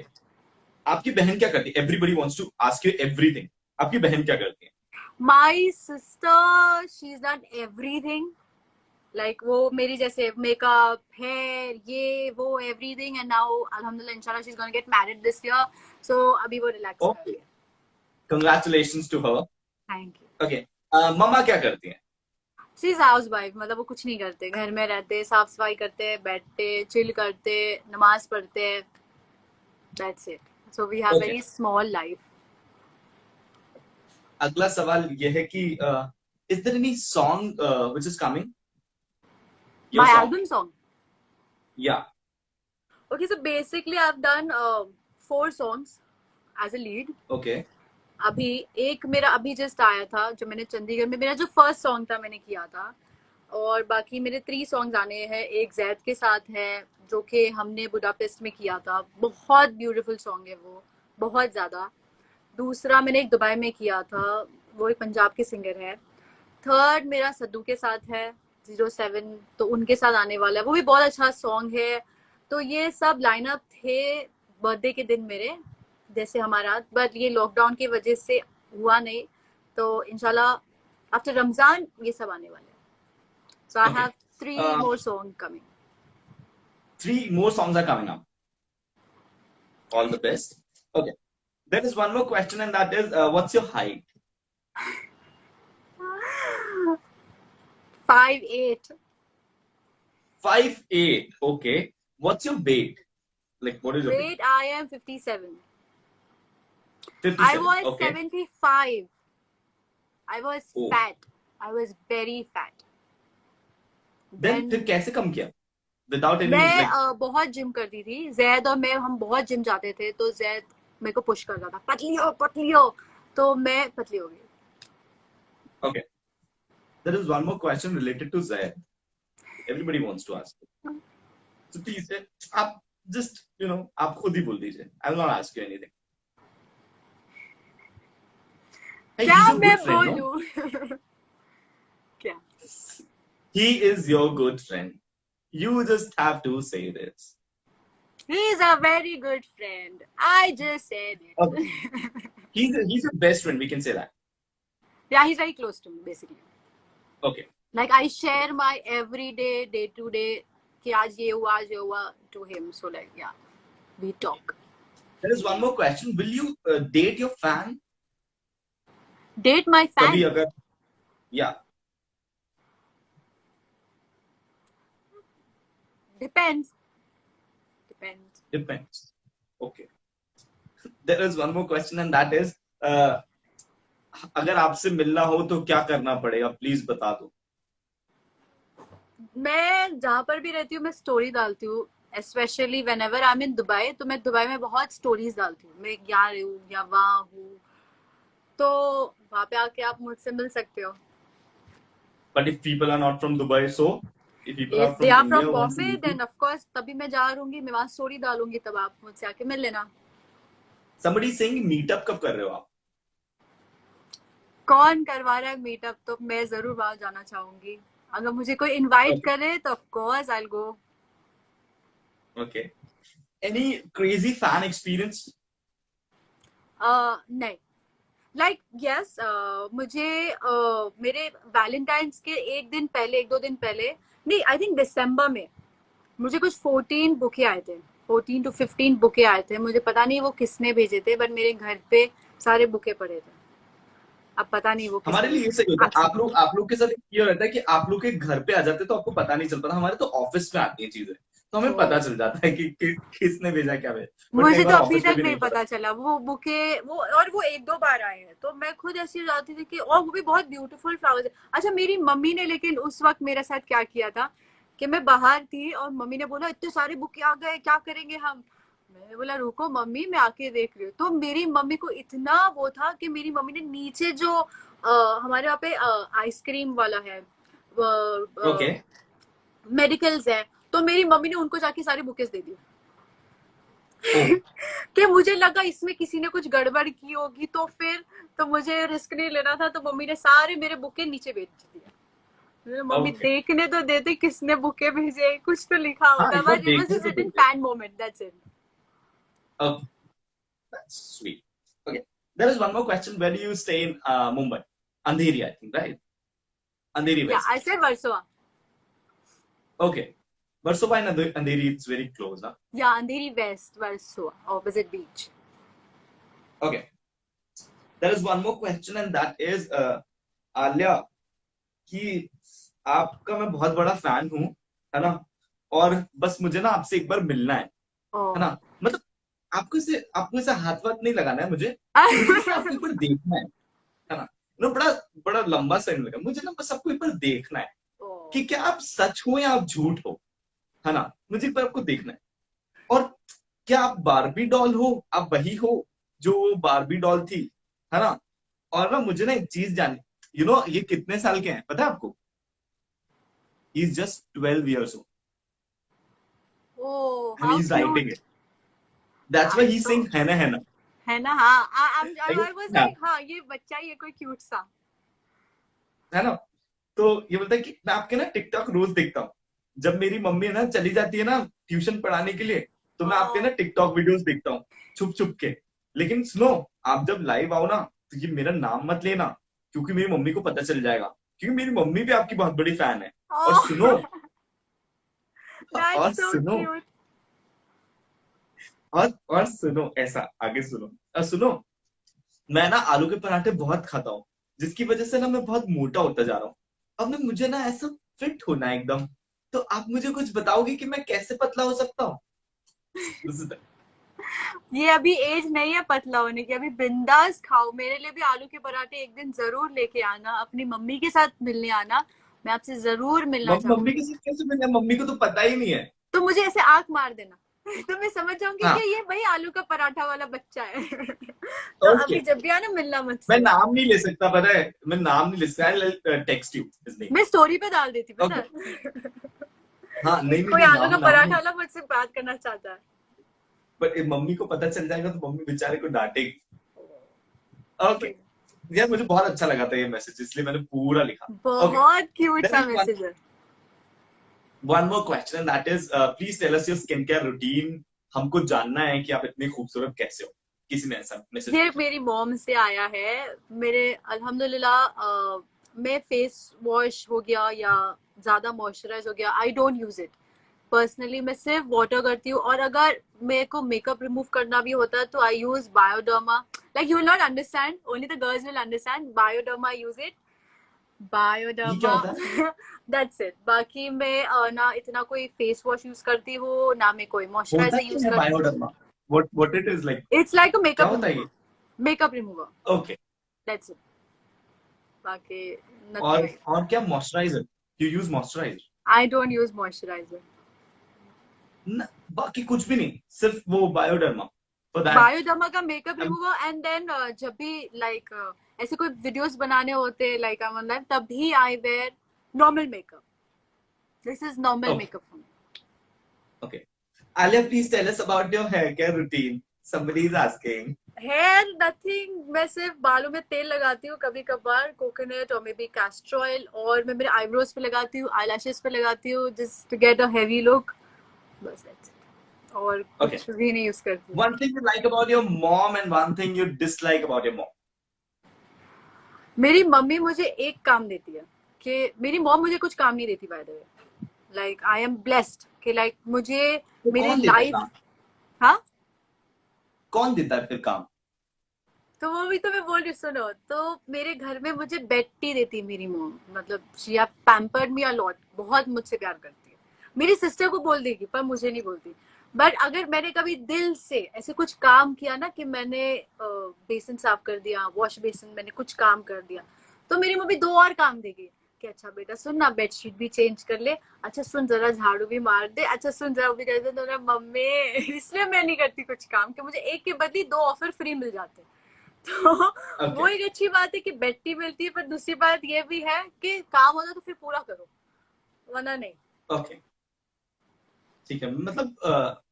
Speaker 1: आपकी बहन क्या करती है? Everybody wants to ask you everything. आपकी बहन क्या करती है?
Speaker 2: My sister, she's done everything. Like वो मेरी जैसे makeup, hair, ये वो everything, and now alhamdulillah inshallah she's gonna get married this year. So अभी वो relax कर रही
Speaker 1: Okay.
Speaker 2: है.
Speaker 1: Congratulations to her.
Speaker 2: Thank you.
Speaker 1: Okay. मम्मा क्या करती हैं?
Speaker 2: She's housewife, मतलब वो कुछ नहीं करते, घर में रहते, साफ सफाई करते, बैठते, chill करते, नमाज पढ़ते. That's it. So we have
Speaker 1: Okay.
Speaker 2: very small life.
Speaker 1: अगला सवाल ये है कि is there any song which is coming? Your
Speaker 2: My
Speaker 1: song.
Speaker 2: album song.
Speaker 1: Yeah.
Speaker 2: Okay, so basically I've done 4 songs as a lead.
Speaker 1: Okay.
Speaker 2: अभी एक मेरा अभी just आया था जो मैंने चंडीगढ़ में, मेरा जो फर्स्ट सॉन्ग था मैंने किया था, और बाकी मेरे 3 सॉन्ग्स आने हैं। एक जैद के साथ है जो कि हमने बुडापेस्ट में किया था, बहुत ब्यूटीफुल सॉन्ग है वो, बहुत ज़्यादा। दूसरा मैंने एक दुबई में किया था, वो एक पंजाब के सिंगर है। थर्ड मेरा सद्दू के साथ है 07, तो उनके साथ आने वाला है, वो भी बहुत अच्छा सॉन्ग है। तो ये सब लाइनअप थे बर्थडे के दिन मेरे, जैसे हमारा, बट ये लॉकडाउन की वजह से हुआ नहीं, तो इंशाल्लाह आफ्टर रमजान ये सब आने वाले हैं। सो आई
Speaker 1: Okay.
Speaker 2: Have 3
Speaker 1: Uh,
Speaker 2: more song coming.
Speaker 1: 3 more songs are coming up. All the best. Okay. There is one more question, and that is, what's your height?
Speaker 2: 5'8".
Speaker 1: 5'8". Okay. What's your weight? Like, what is your weight?
Speaker 2: Weight I am 57. I
Speaker 1: 57.
Speaker 2: was
Speaker 1: Okay.
Speaker 2: 75. I was
Speaker 1: Oh.
Speaker 2: fat. I was very fat.
Speaker 1: Then फिर कैसे कम किया? Without any
Speaker 2: मैं
Speaker 1: like.
Speaker 2: बहुत gym करती थी, जैद और मैं हम बहुत जिम जाते थे, तो जैद मेरे को पुश करता था, पतली हो, तो मैं पतली हो गई।
Speaker 1: Okay. There is one more question related to Zaid. Everybody wants to ask. So please, आप just आप खुद ही बोल दीजिए. I will not ask you anything. Hey,
Speaker 2: क्या
Speaker 1: he's your
Speaker 2: मैं
Speaker 1: good friend, no?
Speaker 2: बोलूं? क्या?
Speaker 1: He is your good friend. You just have to say this.
Speaker 2: He's a very good friend. I just said it.
Speaker 1: Okay. He's your best friend. We can say that.
Speaker 2: Yeah, he's very close to me basically.
Speaker 1: Okay.
Speaker 2: Like I share my everyday, day to day, कि आज ये हुआ to him. So like yeah, we talk.
Speaker 1: There is one more question. Will you date your fan?
Speaker 2: Date my fan?
Speaker 1: कभी अगर, yeah.
Speaker 2: Depends.
Speaker 1: Depends. Okay. There is one more question, and that is, अगर आपसे मिलना हो तो क्या करना पड़ेगा? प्लीज बता दो.
Speaker 2: मैं जहाँ पर भी रहती हूँ मैं स्टोरी डालती हूँ, specially when ever I am in Dubai, तो मैं दुबई में बहुत स्टोरीज डालती हूँ, मैं यहाँ हूँ या वहाँ हूँ, तो वहाँ पे आके आप मुझसे मिल सकते हो।
Speaker 1: But if people are not from Dubai, so if people are
Speaker 2: If
Speaker 1: from
Speaker 2: they are
Speaker 1: India,
Speaker 2: from
Speaker 1: wants to
Speaker 2: Bombay,
Speaker 1: meet you,
Speaker 2: then of course तभी मैं जहाँ रहूंगी मैं वहाँ स्टोरी डालूंगी, तब आप मुझसे आके मिल लेना।
Speaker 1: somebody is saying meetup कब कर रहे हो आप?
Speaker 2: कौन करवा रहा है मीटअप, तो मैं जरूर वहाँ जाना चाहूंगी, अगर मुझे कोई इनवाइट करे तो of course I will go.
Speaker 1: Okay. Any crazy fan experience?
Speaker 2: नहीं, लाइक यस, मुझे मेरे वैलेंटाइंस के एक दो दिन पहले, नहीं आई थिंक दिसंबर में, मुझे कुछ 14 बुके आए थे, 14 to 15 बुके आए थे, मुझे पता नहीं वो किसने भेजे थे, बट मेरे घर पे सारे बुके पड़े थे। अब पता नहीं वो किस
Speaker 1: हमारे लिए ये सही होता है।
Speaker 2: accident।
Speaker 1: आप लोग के साथ ये रहता है कि आप लोग के घर पे आ जाते तो आपको पता नहीं चल पाता, हमारे तो ऑफिस में आती है चीजें, तो हमें पता
Speaker 2: ओ,
Speaker 1: चल जाता है कि किसने भेजा क्या भेजा, बट कई
Speaker 2: मुझे
Speaker 1: बार
Speaker 2: तो अभी
Speaker 1: ऑफिस में
Speaker 2: तक
Speaker 1: भी
Speaker 2: नहीं
Speaker 1: नहीं पता।
Speaker 2: पता चला वो बुके, वो और वो एक दो बार आए हैं, तो मैं खुद ऐसी हो जाती थी कि, और वो भी बहुत ब्यूटीफुल फ्लावर्स। अच्छा मेरी मम्मी ने लेकिन उस वक्त मेरे साथ क्या किया था कि मैं बाहर थी और मम्मी ने बोला इतने सारे बुके आ गए, क्या करेंगे हम। मैंने बोला रुको मम्मी, मैं आके देख रही हूँ। तो मेरी मम्मी को इतना वो था कि मेरी मम्मी ने नीचे जो हमारे वहाँ पे आइसक्रीम वाला है,
Speaker 1: ओके।
Speaker 2: मेडिकल्स है, तो मेरी मम्मी ने उनको जाके सारे बुकेस दे दिए।
Speaker 1: ओ,
Speaker 2: कि मुझे लगा इसमें किसी ने कुछ गड़बड़ की होगी, तो फिर तो मुझे रिस्क नहीं लेना था, तो मम्मी ने सारे मेरे बुके नीचे बेच दिया। Mummy
Speaker 1: okay.
Speaker 2: देखने तो देते किसने बुके भेजे, कुछ तो लिखा
Speaker 1: हाँ,
Speaker 2: होता है,
Speaker 1: एक बार
Speaker 2: बट इट वाज
Speaker 1: देखने
Speaker 2: अ
Speaker 1: तो
Speaker 2: सर्टेन
Speaker 1: देते।
Speaker 2: Fan moment, that's it.
Speaker 1: Okay, that's sweet. Okay, there is one more question, where do you stay in Mumbai? Andheri, I think, right? Andheri
Speaker 2: या
Speaker 1: west.
Speaker 2: I said Versova.
Speaker 1: Okay, Versova in Andheri, it's very close ना?
Speaker 2: या Andheri west, Versova opposite beach.
Speaker 1: Okay, there is one more question and that is Alia, कि आपका मैं बहुत बड़ा fan हूँ, है ना? और बस मुझे ना आपसे एक बार मिलना है ना? मतलब आपको इसे हाथ वाथ नहीं लगाना है मुझे बस आपको एक बार देखना है ना? बड़ा बड़ा लंबा टाइम लगा मुझे ना, बस आपको एक बार देखना है कि क्या आप सच हो या आप झूठ हो, है ना? मुझे एक बार आपको देखना है। और क्या आप बारबी डॉल हो, आप वही हो जो बारबी डॉल थी, है ना? और ना मुझे ना एक चीज जाननी, ये कितने साल के हैं पता है आपको? He is just 12 years old
Speaker 2: oh
Speaker 1: and
Speaker 2: how
Speaker 1: he's writing
Speaker 2: cute.
Speaker 1: it. That's why
Speaker 2: I
Speaker 1: he's
Speaker 2: so,
Speaker 1: saying है ना, है ना?
Speaker 2: है ना, हाँ,
Speaker 1: Like,
Speaker 2: आई वाज
Speaker 1: हाँ,
Speaker 2: लाइक हाँ ये बच्चा ही है कोई क्यूट सा।
Speaker 1: है ना? तो ये बोलता है कि मैं आपके ना टिकटॉक रोज देखता हूँ, जब मेरी मम्मी है ना चली जाती है ना ट्यूशन पढ़ाने के लिए, तो मैं आपके ना
Speaker 2: ओह,
Speaker 1: टिकटॉक वीडियोस देखता हूँ छुप छुप के। लेकिन सुनो, आप जब लाइव आओ ना, तो ये मेरा नाम मत लेना, क्योंकि मेरी मम्मी को पता चल जाएगा, क्योंकि मेरी मम्मी भी आपकी बहुत बड़ी फैन है। और
Speaker 2: ओह,
Speaker 1: सुनो, और
Speaker 2: दैट्स सो
Speaker 1: सुनो,
Speaker 2: क्यूट।
Speaker 1: और सुनो, ऐसा आगे सुनो, और सुनो, मैं ना आलू के पराठे बहुत खाता हूँ, जिसकी वजह से ना मैं बहुत मोटा होता जा रहा हूँ। अब ना मुझे ना ऐसा फिट होना है एकदम, तो आप मुझे कुछ बताओगे कि मैं कैसे पतला हो सकता हूँ? This is the-
Speaker 2: ये अभी एज नहीं है पतला होने की, अभी बिंदास खाओ। मेरे लिए भी आलू के पराठे एक दिन जरूर लेके आना, अपनी मम्मी के साथ मिलने आना, मैं आपसे जरूर मिलना
Speaker 1: मम्मी के
Speaker 2: चाहूंगी।
Speaker 1: साथ कैसे मिलना है? मम्मी को तो पता ही नहीं है।
Speaker 2: तो मुझे ऐसे आंख मार देना तो मैं समझ जाऊंगी कि
Speaker 1: हाँ,
Speaker 2: ये भाई आलू का पराठा वाला बच्चा है तो
Speaker 1: ओके।
Speaker 2: अभी जब भी आना मिलना
Speaker 1: मैं
Speaker 2: मुझसे।
Speaker 1: नाम नहीं ले सकता, पता है, मैं नाम नहीं ले सकता, टेक्स्ट यू हिज नेम।
Speaker 2: मैं स्टोरी पे डाल देती पता
Speaker 1: ओके।
Speaker 2: है
Speaker 1: हाँ,
Speaker 2: कि
Speaker 1: नहीं नहीं
Speaker 2: कोई
Speaker 1: नहीं,
Speaker 2: आलू का
Speaker 1: नाम
Speaker 2: पराठा
Speaker 1: नहीं।
Speaker 2: वाला मुझसे बात करना चाहता है।
Speaker 1: पर मम्मी को पता चल जाएगा तो मम्मी बेचारे को डांटेगी। ओके।
Speaker 2: कोई
Speaker 1: यार मुझे बहुत अच्छा लगा था ये मैसेज, इसलिए मैंने पूरा लिखा। ओके,
Speaker 2: बहुत क्यूट
Speaker 1: देयर
Speaker 2: सा
Speaker 1: इज
Speaker 2: मैसेज है।
Speaker 1: one more question and that is please tell us your skincare routine। हमको जानना है कि आप इतनी खूबसूरत कैसे हो। किसी ने ऐसा मैसेज
Speaker 2: ये
Speaker 1: भेजा।
Speaker 2: मेरी मॉम से आया है। मेरे अल्हम्दुलिल्लाह मैं फेस वॉश हो गया या ज्यादा मॉइस्चराइज हो गया, I don't use it personally. मैं सिर्फ वाटर करती हूँ, और अगर मेरे को मेकअप रिमूव करना भी होता है तो I use Bioderma. Like you will not understand, only the girls will understand, Bioderma use it,
Speaker 1: ये क्या
Speaker 2: बायोडर्मा
Speaker 1: होता है?
Speaker 2: That's it. बाकी मैं ना इतना कोई फेस वॉश यूज करती हूँ, ना मैं कोई
Speaker 1: होता
Speaker 2: मॉइस्चराइजर
Speaker 1: क्या
Speaker 2: यूज
Speaker 1: है
Speaker 2: करती हूँ।
Speaker 1: Bioderma? What it is like?
Speaker 2: It's like अ
Speaker 1: क्या
Speaker 2: मेकअप
Speaker 1: होता है
Speaker 2: रिमूवर,
Speaker 1: ये?
Speaker 2: Makeup remover,
Speaker 1: okay.
Speaker 2: That's it. बाकी नथिंग।
Speaker 1: और क्या moisturiser? You use moisturiser?
Speaker 2: I don't use moisturiser.
Speaker 1: बाकी कुछ भी नहीं, सिर्फ वो बायोडर्मा फॉर दैट?
Speaker 2: बायोडर्मा का मेकअप रिमूवर, एंड देन जब भी लाइक ऐसे कोई वीडियोस बनाने होते लाइक आई ऑनलाइन, तभी I wear normal makeup. This is normal
Speaker 1: okay.
Speaker 2: Makeup for me.
Speaker 1: Okay, Alia, please tell us about your hair care routine. Somebody is asking.
Speaker 2: Hair nothing, मैं सिर्फ बालों में तेल लगाती हूँ कभी कभार, कोकोनट और मे बी कैस्टर ऑयल, और मैं मेरे आईब्रोज पे लगाती हूँ, आई पे लगाती हूँ, just to get a heavy look, बस that's it। और
Speaker 1: Okay,
Speaker 2: कुछ भी नहीं यूज करती।
Speaker 1: one thing you like about your mom and one thing you dislike about your mom.
Speaker 2: मेरी मम्मी मुझे एक काम देती है, कि मेरी मॉम मुझे कुछ काम नहीं देती by the way. Like I am blessed कि लाइक मुझे
Speaker 1: तो
Speaker 2: मेरी
Speaker 1: कौन देता है
Speaker 2: लाइफ।
Speaker 1: काम?
Speaker 2: हाँ,
Speaker 1: कौन देता है फिर काम?
Speaker 2: तो वो भी तो मैं बोल रही, सुनो, तो मेरे घर में मुझे बेटी देती है मेरी मॉम, मतलब she have pampered me a lot, बहुत मुझसे प्यार करती है। मेरी सिस्टर को बोल देगी पर मुझे नहीं बोलती। बट अगर मैंने कभी दिल से ऐसे कुछ काम किया ना कि मैंने बेसिन साफ कर दिया, वॉश बेसिन, मैंने कुछ काम कर दिया, तो मेरी मम्मी दो और काम देगी कि अच्छा बेटा सुन ना, बेडशीट भी चेंज कर ले, अच्छा सुन जरा झाड़ू भी मार दे, अच्छा सुन जरा भी कर दे। तो मम्मी इसलिए मैं नहीं करती कुछ काम कि मुझे एक के बदले दो ऑफर फ्री मिल जाते। तो वो
Speaker 1: ओके
Speaker 2: एक अच्छी बात है कि बेटी मिलती है, पर दूसरी बात ये भी है कि काम होता तो फिर पूरा करो, वरना नहीं।
Speaker 1: ओके ठीक है, मतलब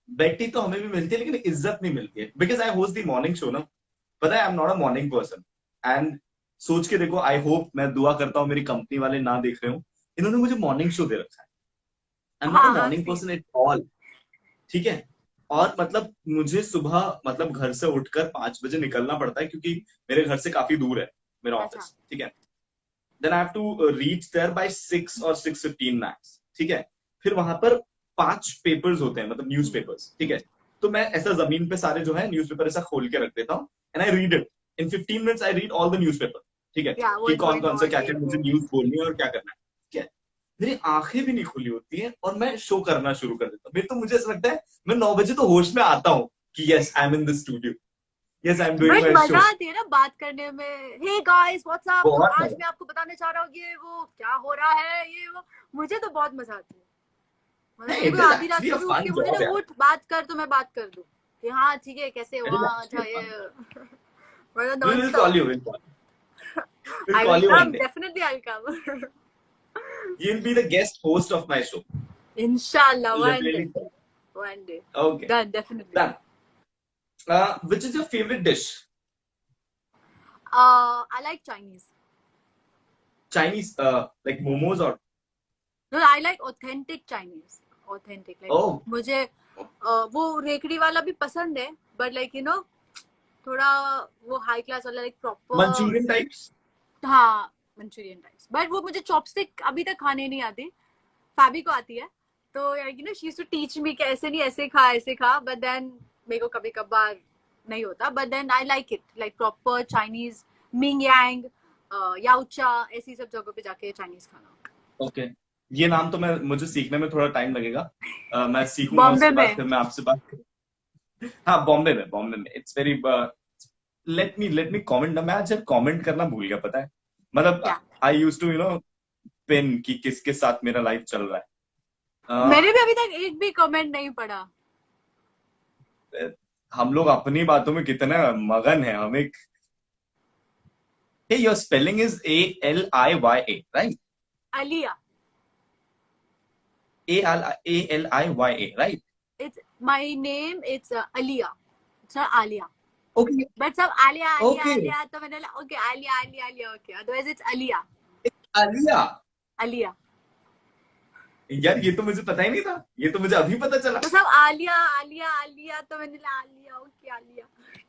Speaker 1: बेटी तो हमें भी मिलती है लेकिन इज्जत नहीं मिलती है, because I host the morning show ना। पता है आई am not a morning person. And सोच के देखो, आई होप, मैं दुआ करता हूँ मेरी कंपनी वाले ना देख रहे हो, इन्होंने मुझे मॉर्निंग शो दे रखा है। आई एम नॉट अ
Speaker 2: हाँ हाँ
Speaker 1: morning
Speaker 2: same.
Speaker 1: Person at all. ठीक है। और मतलब मुझे सुबह मतलब घर से उठकर 5 बजे निकलना पड़ता है, क्योंकि मेरे घर से काफी दूर है मेरा
Speaker 2: अच्छा।
Speaker 1: ऑफिस। ठीक है। Then I have to reach there by 6 or 6:15 max. ठीक है। फिर वहां पर 5 पेपर्स होते हैं, मतलब न्यूज पेपर्स। ठीक है। तो मैं ऐसा जमीन पे सारे जो है न्यूज पेपर ऐसा खोल के रख देता हूँ, and I read it in 15 minutes. I read all the news paper. ठीक है।
Speaker 2: या
Speaker 1: कि
Speaker 2: व्हाट्स
Speaker 1: कौन
Speaker 2: गोइंग
Speaker 1: कौन सा
Speaker 2: ऑन,
Speaker 1: क्या
Speaker 2: ये
Speaker 1: क्या मुझे
Speaker 2: वो।
Speaker 1: न्यूज बोलनी है और क्या करना है। ठीक है। मेरी आंखें भी नहीं खुली होती है और मैं शो करना शुरू कर देता हूँ। फिर तो मुझे ऐसा लगता है मैं 9 बजे तो होश में आता हूँ कि yes I am in the studio, yes I am doing
Speaker 2: but
Speaker 1: my
Speaker 2: मजा
Speaker 1: शो।
Speaker 2: आती है ना बात करने में, हे गाइस व्हाट्स अप, तो
Speaker 1: बहुत
Speaker 2: आज
Speaker 1: मजा।
Speaker 2: मैं आपको बताने चाह रहा हूँ ये वो क्या हो रहा है, ये वो। मुझे तो बहुत मजा आती है। मतलब
Speaker 1: नहीं,
Speaker 2: कभी
Speaker 1: इट
Speaker 2: कोई
Speaker 1: इज
Speaker 2: आधी रात
Speaker 1: एक्चुअली
Speaker 2: को
Speaker 1: अ
Speaker 2: भी उठ
Speaker 1: फन
Speaker 2: के बोले ना
Speaker 1: जॉब यार।
Speaker 2: उठ बात कर, तो मैं बात कर दूं कि हाँ ठीक है कैसे
Speaker 1: इट इज
Speaker 2: हुआ,
Speaker 1: एक्चुअली
Speaker 2: अच्छा
Speaker 1: अ
Speaker 2: ये।
Speaker 1: Fun job.
Speaker 2: मतलब non
Speaker 1: We'll
Speaker 2: stop.
Speaker 1: call you. We'll call you. We'll
Speaker 2: I
Speaker 1: call
Speaker 2: will
Speaker 1: you one
Speaker 2: come,
Speaker 1: day.
Speaker 2: Definitely I will come.
Speaker 1: You'll be the guest host of my show.
Speaker 2: इंशाल्लाह
Speaker 1: We'll
Speaker 2: one day,
Speaker 1: definitely call.
Speaker 2: One day.
Speaker 1: Okay.
Speaker 2: Done, definitely.
Speaker 1: Done. Which is your favorite dish?
Speaker 2: I like Chinese.
Speaker 1: Chinese, like momos or?
Speaker 2: No I like authentic Chinese, authentic like.
Speaker 1: Oh,
Speaker 2: मुझे वो रेकड़ी वाला भी पसंद है, but like you no थोड़ा वो high class वाला like proper.
Speaker 1: Manchurian types?
Speaker 2: हाँ, मंचूरियन टाइप्स, बट वो मुझे चॉपस्टिक अभी तक खाने नहीं आती। फैबी को आती है, तो you know she used to teach me कि ऐसे नहीं, ऐसे खा, ऐसे खा, बट देन मेरे को कभी कभार नहीं होता। But then I like it like proper Chinese, Ming Yang, Yauatcha, ऐसी सब जगहों पे जाके चाइनीज खाना।
Speaker 1: Okay. ये नाम तो मैं मुझे सीखने में थोड़ा टाइम लगेगा। मैं सीखूंगा,
Speaker 2: बॉम्बे
Speaker 1: उसके बाद
Speaker 2: में।
Speaker 1: फिर मैं आपसे बात करूँ। हाँ, बॉम्बे में it's very. Let me comment ना, मैं आज कमेंट करना भूल गया, पता है। मतलब
Speaker 2: क्या?
Speaker 1: आई यूज टू पिन कि किसके साथ मेरा लाइफ चल रहा है।
Speaker 2: मैंने भी अभी तक एक भी कमेंट नहीं पढ़ा।
Speaker 1: हम लोग अपनी बातों में कितना मगन है हमें। Hey, your spelling is Aliya, right?
Speaker 2: Aliya.
Speaker 1: Aliya, right?
Speaker 2: It's my name, it's Aliya, it's not Alia.
Speaker 1: Okay,
Speaker 2: but सब आलिया आलिया
Speaker 1: okay.
Speaker 2: आलिया, तो मैंने okay Alia Alia Alia, okay, otherwise it's Aliya.
Speaker 1: Alia.
Speaker 2: Aliya.
Speaker 1: यार ये तो मुझे पता ही नहीं था, ये तो मुझे अभी पता चला।
Speaker 2: तो सब आलिया आलिया आलिया, तो मैंने कहा आलिया, ओके आलिया,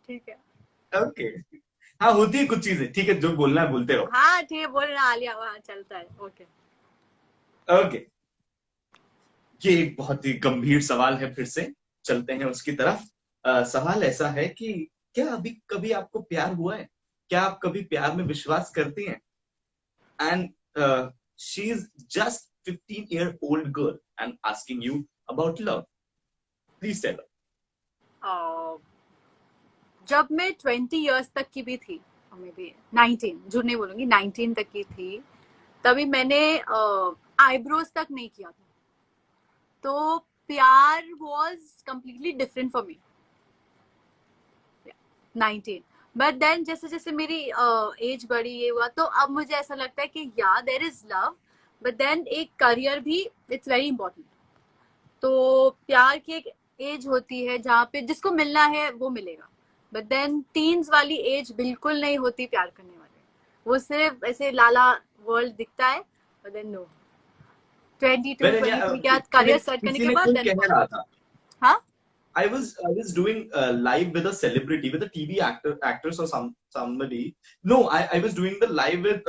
Speaker 2: ठीक है।
Speaker 1: ओके। हाँ, होती है कुछ चीजें, ठीक है, जो बोलना है बोलते रहो।
Speaker 2: हाँ ठीक है, बोल रहा आलिया, वहाँ चलता है, ओके।
Speaker 1: ओके। ये एक बहुत ही गंभीर सवाल है, फिर से चलते हैं उसकी तरफ। सवाल ऐसा है कि क्या अभी कभी आपको प्यार हुआ है? क्या आप कभी प्यार में विश्वास करती हैं? And she is just 15-year-old girl and asking you about love. Please tell her.
Speaker 2: जब मैं 20 years तक की भी थी, मे बी 19, झूठ नहीं बोलूंगी, 19 तक की थी, तभी मैंने आईब्रोज तक नहीं किया था। तो प्यार was completely different for me 19। But then जैसे जैसे मेरी एज बढ़ी, ये हुआ, तो अब मुझे ऐसा लगता है कि या there is love, but then एक करियर भी इट्स वेरी इंपॉर्टेंट। तो प्यार की एक एज होती है जहाँ पे जिसको मिलना है वो मिलेगा, बट देन टीन्स वाली एज बिल्कुल नहीं होती प्यार करने वाले, वो सिर्फ ऐसे लाला वर्ल्ड दिखता है, but then no, 22
Speaker 1: Well, yeah,
Speaker 2: 23 के बाद
Speaker 1: किसी ने
Speaker 2: करियर सेट करने
Speaker 1: किसी
Speaker 2: के
Speaker 1: ने
Speaker 2: बाद
Speaker 1: खुद
Speaker 2: देन
Speaker 1: कह
Speaker 2: फॉलो।
Speaker 1: रहा था।
Speaker 2: हाँ।
Speaker 1: I was doing live with a celebrity, with a TV actress or somebody. No, I was doing the live with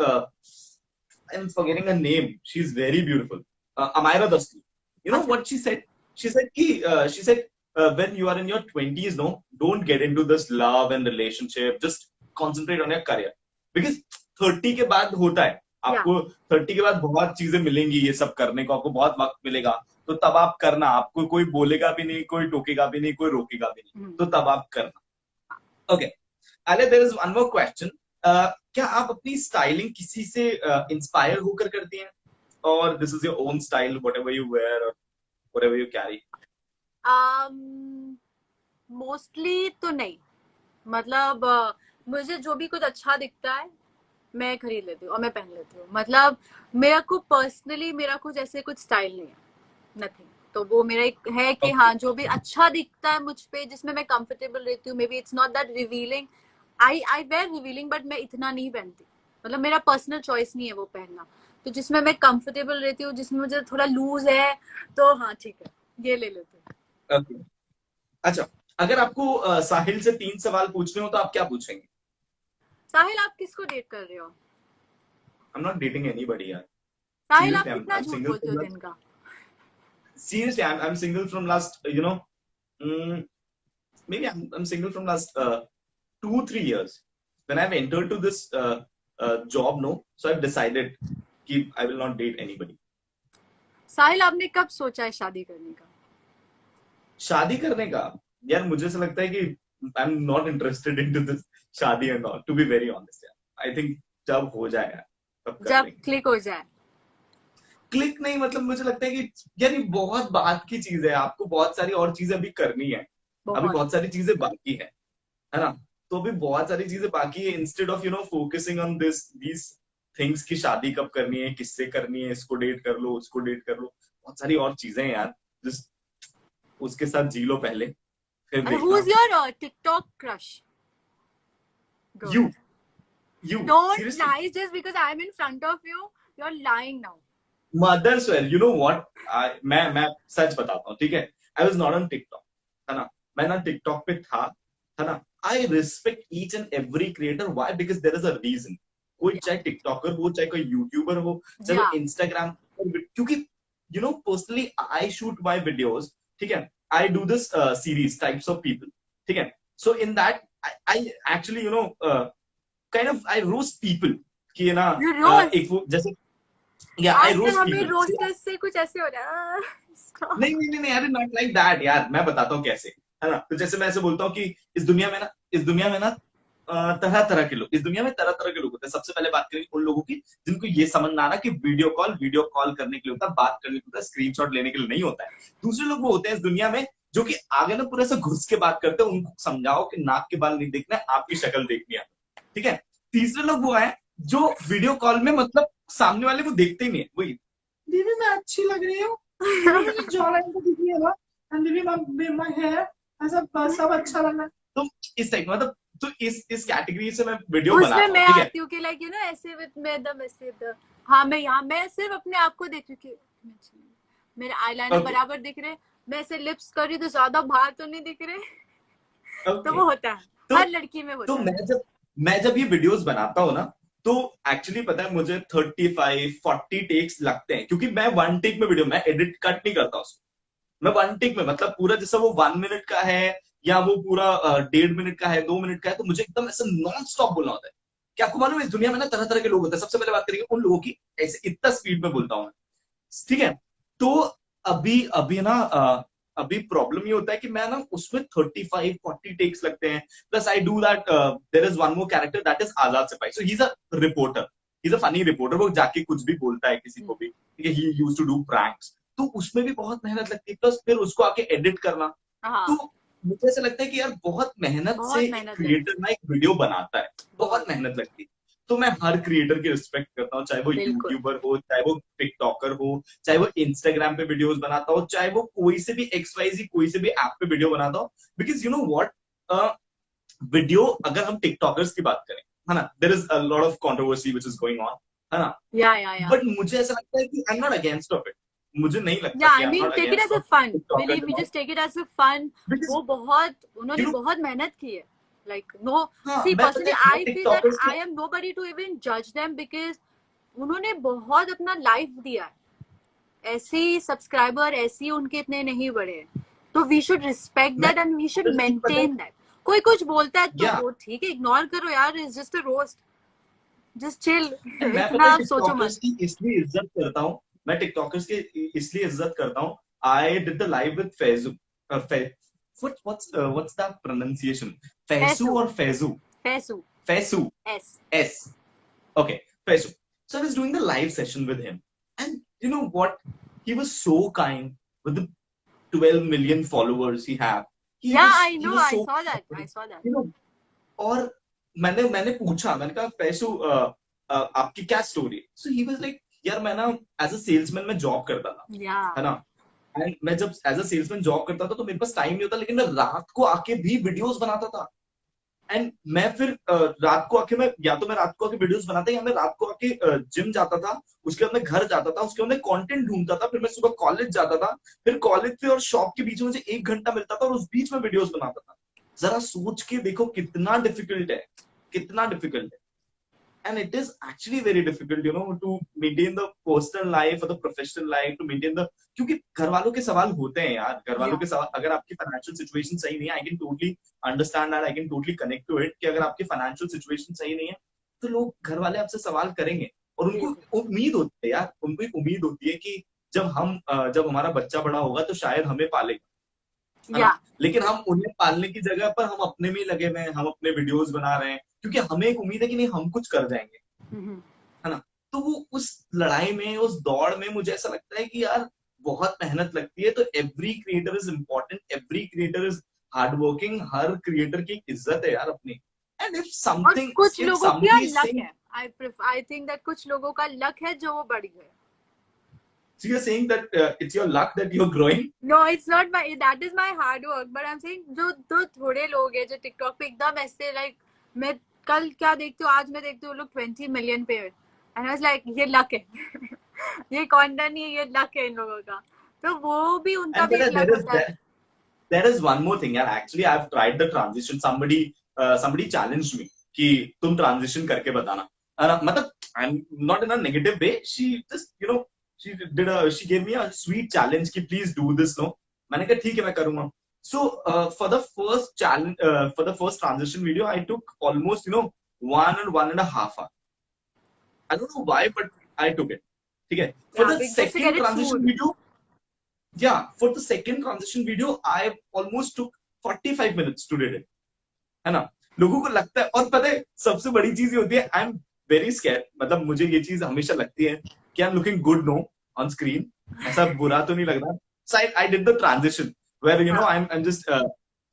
Speaker 1: I'm forgetting her name. She's very beautiful. Amira Dusty. You know
Speaker 2: अच्छा।
Speaker 1: what she said? She said when you are in your 20s, no, don't get into this love and relationship. Just concentrate on your career. Because 30 के बाद होता है, आपको 30 के बाद बहुत चीजें मिलेंगी ये सब करने को, आपको बहुत वक्त मिलेगा, तो तब आप करना, आपको कोई बोलेगा भी नहीं, कोई टोकेगा भी नहीं, कोई रोकेगा भी नहीं, तो तब आप करना. ओके, अले there is one more question. क्या आप अपनी स्टाइलिंग किसी से इंस्पायर होकर करती हैं, और this is your own style, whatever you wear और व्हाटएवर यू कैरी?
Speaker 2: मोस्टली तो नहीं, मतलब मुझे जो भी कुछ अच्छा दिखता है मैं खरीद लेती हूँ और मैं पहन लेती हूँ. मतलब मेरा को पर्सनली मेरा कुछ ऐसे कुछ स्टाइल नहीं है, नथिंग. तो वो मेरा एक है कि हाँ, जो भी अच्छा दिखता है मुझ पे, जिसमें मैं कंफर्टेबल रहती हूँ, maybe it's not that revealing, I wear revealing, but मैं इतना नहीं पहनती. मतलब मेरा पर्सनल चॉइस नहीं है वो पहनना. तो जिसमें मैं कंफर्टेबल रहती हूँ, जिसमें मुझे थोड़ा लूज है, तो हाँ ठीक है, ये ले लेती हूँ.
Speaker 1: Okay. अच्छा, अगर आपको साहिल से 3 सवाल पूछने हो तो आप क्या पूछेंगे?
Speaker 2: साहिल, आप किसको डेट कर रहे हो?
Speaker 1: I'm not dating anybody, यार.
Speaker 2: साहिल, आप
Speaker 1: Seriously,
Speaker 2: कितना
Speaker 1: I'm
Speaker 2: झूठ
Speaker 1: single
Speaker 2: बोलते
Speaker 1: from
Speaker 2: हो
Speaker 1: last.
Speaker 2: दिन का?
Speaker 1: Seriously, I'm single from last. Maybe I'm single from last 2-3 years. When I've entered to this job, no, so I've decided कि I will not date anybody.
Speaker 2: साहिल, आपने कब सोचा है शादी करने का?
Speaker 1: शादी करने का, यार मुझे ऐसा लगता है कि I'm not interested into this शादी and all. To be very honest, यार. I think जब हो जाए यार, तब कर
Speaker 2: जब
Speaker 1: लेंगे.
Speaker 2: क्लिक हो जाए.
Speaker 1: क्लिक नहीं, मतलब मुझे लगता है कि यार ये बहुत बात की चीज है, आपको बहुत सारी और चीजें अभी करनी है, अभी
Speaker 2: बहुत.
Speaker 1: बहुत सारी चीजें बाकी है ना. तो अभी बहुत सारी चीजें बाकी है, instead of focusing on these things की शादी कब करनी है, किससे करनी है, इसको डेट कर लो, उसको डेट कर लो, बहुत सारी और चीजें हैं यार. जस्ट उसके साथ जी लो पहले, फिर
Speaker 2: And who's
Speaker 1: देखना.
Speaker 2: your TikTok crush? Girl.
Speaker 1: You
Speaker 2: Don't
Speaker 1: seriously.
Speaker 2: lie just because I'm in front of you. You're lying now.
Speaker 1: Mother swear, you know what, मैं सच बताता हूँ, ठीक है. I was not on TikTok, है ना. मैं ना टिकटॉक पे था, है ना. I respect each and every creator. Why? Because there is a reason. कोई चाहे टिकटॉकर हो, चाहे कोई यूट्यूबर हो, चाहे वो
Speaker 2: Yeah.
Speaker 1: इंस्टाग्राम, क्योंकि personally I shoot my videos, ठीक है. I do this series types of people, ठीक है. So in that I actually kind of I roast people कि ना,
Speaker 2: You roast.
Speaker 1: एक वो जैसे, yeah, I
Speaker 2: आजकल
Speaker 1: roast
Speaker 2: हमें
Speaker 1: people.
Speaker 2: रोस्टर्स से कुछ ऐसे हो रहा है. Stop.
Speaker 1: नहीं नहीं नहीं, अरे नॉट लाइक दैट यार, मैं बताता हूँ कैसे, है ना. तो जैसे मैं ऐसे बोलता हूँ कि इस दुनिया में ना तरह तरह के लोग, इस दुनिया में तरह तरह के लोग होते हैं. सबसे पहले बात करेंगे उन लोगों की जिनको ये समझ ना आना कि वीडियो कॉल करने के लिए होता है, बात करने के लिए होता है, स्क्रीनशॉट लेने के लिए नहीं होता है. दूसरे लोग वो होते हैं इस दुनिया में जो कि आगे ना पूरा ऐसा घुस के बात करते हैं. उनको समझाओ कि नाक के बाल नहीं देखना है, आपकी शक्ल देखनी है, ठीक है. तीसरे लोग वो है जो वीडियो कॉल में मतलब सामने वाले को देखते ही नहीं है. वही, दीदी मैं अच्छी लग रही हूँ, मुझे जॉलाइन को दिखी है ना, एंड दीदी माय हेयर ऐसा सब अच्छा लग रहा है. तो इस टाइप, मतलब तो इस कैटेगरी से मैं वीडियो बनाता
Speaker 2: उसमें
Speaker 1: हूँ,
Speaker 2: मैं
Speaker 1: ठीक है.
Speaker 2: आती हूँ कि लाइक ऐसे विद मैं एकदम ऐसे इधर. हाँ, मैं यहाँ मैं सिर्फ अपने आप को देख रही हूँ कि मेरे आईलाइनर
Speaker 1: Okay.
Speaker 2: बराबर दिख रहे, मैं ऐसे लिप्स कर रही हूँ तो ज्यादा बाहर तो नहीं दिख रहे. तो
Speaker 1: Okay.
Speaker 2: वो होता है,
Speaker 1: तो
Speaker 2: हर लड़की में
Speaker 1: तो
Speaker 2: होता है.
Speaker 1: मैं जब ये वीडियोस बनाता हूँ ना, तो एक्चुअली पता है मुझे 35-40 टेक्स लगते हैं, क्योंकि मैं वन टेक में वीडियो, मैं एडिट कट नहीं करता उसको. मैं वन टेक में, मतलब पूरा जैसा वो 1 मिनट का है या वो पूरा 1.5 मिनट का है, 2 मिनट का है, तो मुझे एकदम ऐसा नॉन स्टॉप बोलना होता है. क्या आपको मालूम है इस दुनिया में ना तरह तरह के लोग होते हैं. सबसे पहले बात करेंगे उन लोगों की, ऐसे इतना स्पीड में बोलता हूँ मैं, ठीक है. तो अभी अभी ना अभी प्रॉब्लम ये होता है कि मैं ना उसमें 35-40 टेक्स लगते हैं. Plus I do that, there is one more character that is Azad Sipahi. So he is a reporter, he is a funny reporter. वो जाके कुछ भी बोलता है किसी को भी, ठीक है. He used to do pranks. तो उसमें भी बहुत मेहनत लगती है, प्लस फिर उसको आके एडिट करना.
Speaker 2: हाँ,
Speaker 1: तो मुझे ऐसा लगता है कि यार बहुत मेहनत से
Speaker 2: बहुत
Speaker 1: एक
Speaker 2: मेहनत
Speaker 1: क्रिएटर ना एक वीडियो बनाता है, बहुत
Speaker 2: बहुत.
Speaker 1: मेहनत लगती है. तो मैं हर क्रिएटर की रिस्पेक्ट करता हूँ, चाहे वो
Speaker 2: बिल्कुल.
Speaker 1: यूट्यूबर हो, चाहे वो टिकटॉकर हो, चाहे वो इंस्टाग्राम पे वीडियोस बनाता हो, चाहे वो कोई से भी XYZ कोई से भी ऐप पे वीडियो बनाता हो. Because you know what, video, अगर हम टिकटॉकर्स की बात करें, है ना, there is a lot of controversy which is going on, है ना.
Speaker 2: या
Speaker 1: बट मुझे ऐसा लगता है कि I am not against of it. मुझे नहीं लगता
Speaker 2: Yeah,
Speaker 1: कि
Speaker 2: I
Speaker 1: I am
Speaker 2: mean,
Speaker 1: not
Speaker 2: take it as
Speaker 1: against
Speaker 2: a
Speaker 1: of
Speaker 2: fun.
Speaker 1: TikTokers
Speaker 2: Believe me,
Speaker 1: and all.
Speaker 2: just take it as a fun.
Speaker 1: Because
Speaker 2: वो बहुत उन्होंने
Speaker 1: you know,
Speaker 2: बहुत मेहनत की है. Like no,
Speaker 1: हाँ,
Speaker 2: see
Speaker 1: मैं पता
Speaker 2: personally,
Speaker 1: है, मैं
Speaker 2: I feel that
Speaker 1: TikTokers
Speaker 2: I
Speaker 1: के,
Speaker 2: am nobody to even judge them because उन्होंने बहुत अपना लाइफ दिया है. ऐसी सब्सक्राइबर ऐसी उनके इतने नहीं बढ़े. तो वी शुड रिस्पेक्ट
Speaker 1: मैं
Speaker 2: that and we should
Speaker 1: honestly पता है
Speaker 2: मेंटेन दैट. कोई कुछ बोलता है तो
Speaker 1: या
Speaker 2: वो ठीक है, इग्नोर करो यार, it's just a roast, just chill.
Speaker 1: मैं
Speaker 2: इतना
Speaker 1: पता है
Speaker 2: आप सोचो मत.
Speaker 1: टिकटॉकर्स की इसलिए इज्जत करता हूँ. मैं टिकटॉकर्स की इसलिए इज्जत करता हूँ. I did the live with Faizu. What's the pronunciation? Faisu
Speaker 2: Paisu.
Speaker 1: और Faizu?
Speaker 2: Paisu.
Speaker 1: Faisu.
Speaker 2: S.
Speaker 1: S. Okay, Faizu. So I was doing the live session with him, and you know what? He was so kind with the 12 million followers he have. He
Speaker 2: या
Speaker 1: was
Speaker 2: I
Speaker 1: he
Speaker 2: no,
Speaker 1: was
Speaker 2: I
Speaker 1: so
Speaker 2: saw that, I
Speaker 1: kind,
Speaker 2: saw that.
Speaker 1: you know. और मैंने पूछा, मैंने कहा फैसू आपकी क्या story? So he was like, यार मैं ना एज अ सेल्समैन मैं जॉब करता था,
Speaker 2: या.
Speaker 1: है ना. एंड मैं जब एज अ सेल्समैन जॉब करता था तो मेरे पास टाइम नहीं होता, लेकिन मैं रात को आके भी वीडियोस बनाता था. एंड मैं फिर रात को आके मैं या तो मैं रात को आके वीडियोस बनाता या मैं रात को आके जिम जाता था. उसके बाद मैं घर जाता था, उसके बाद मैं कंटेंट ढूंढता था, फिर मैं सुबह कॉलेज जाता था, फिर कॉलेज से और शॉप के बीच में मुझे 1 घंटा मिलता था और उस बीच में वीडियोस बनाता था. जरा सोच के देखो कितना डिफिकल्ट है, कितना डिफिकल्ट है. And it is actually very difficult, you know, to maintain the personal life or the professional life, to maintain the, क्योंकि घर वालों के सवाल होते हैं यार, घर वालों
Speaker 2: या.
Speaker 1: के सवाल. अगर आपकी फाइनेंशियल सिचुएशन सही नहीं है, I can totally understand that, I can totally connect to it, कि अगर आपकी फाइनेंशियल सिचुएशन सही नहीं है तो लोग घर वाले आपसे सवाल करेंगे. और उनको उम्मीद होती है यार, उनको एक उम्मीद होती है कि जब हमारा बच्चा बड़ा होगा तो शायद हमें पालेगा, है
Speaker 2: या.
Speaker 1: ना. लेकिन हम उन्हें पालने की जगह पर हम अपने में ही लगे हुए हैं, हम अपने वीडियोस बना रहे हैं, क्योंकि हमें एक उम्मीद है कि नहीं हम कुछ कर जाएंगे, है ना. तो वो उस लड़ाई में, उस दौड़ में मुझे ऐसा लगता है कि यार बहुत मेहनत लगती है. तो every creator is important, every creator is hard working. Her creator की इज्जत है यार अपनी. एंड
Speaker 2: और कुछ
Speaker 1: इफ
Speaker 2: लोगों
Speaker 1: समबडी
Speaker 2: का
Speaker 1: इज
Speaker 2: लक
Speaker 1: सेइंग,
Speaker 2: है. आई थिंक दैट कुछ लोगों का लक है जो वो बढ़ गए.
Speaker 1: so you're saying that it's your luck that you're growing.
Speaker 2: No, it's not my, that is my hard work, but I am saying जो थोड़े लोग हैं जो टिकटॉक पे एकदम ऐसे लाइक, मैं कल क्या देखती हूँ, आज मैं देखती हूँ लोग 20 मिलियन पे, एंड आई वाज लाइक ये लक है. ये कंटेंट नहीं है, ये लक है इन लोगों का. तो वो भी, उनका
Speaker 1: And
Speaker 2: भी एक लक
Speaker 1: there is
Speaker 2: होता है.
Speaker 1: there is one more thing, यार. Actually, I've tried the transition. Somebody challenged me कि तुम transition करके बताना. मतलब I'm not in a negative way. She just, you know, she gave me a sweet challenge कि please do this. No, मैंने कहा ठीक है मैं करूँगा. So for the first challenge, for the first transition video, I took almost, you know, 1.5 hours. I don't know why, but I took it. ठीक है. For
Speaker 2: Yeah,
Speaker 1: the
Speaker 2: just to get
Speaker 1: second
Speaker 2: it
Speaker 1: transition
Speaker 2: smooth.
Speaker 1: video, yeah, for the second transition video, I almost took 45 minutes to do it. है ना. लोगों को लगता है, और पता है सबसे बड़ी चीज ये होती है, आई एम वेरी स्कैर्ड. मतलब मुझे ये चीज हमेशा लगती है कि I am looking good no on screen. ऐसा बुरा तो नहीं लग रहा. So I did the transition where, you know,
Speaker 2: हाँ.
Speaker 1: आई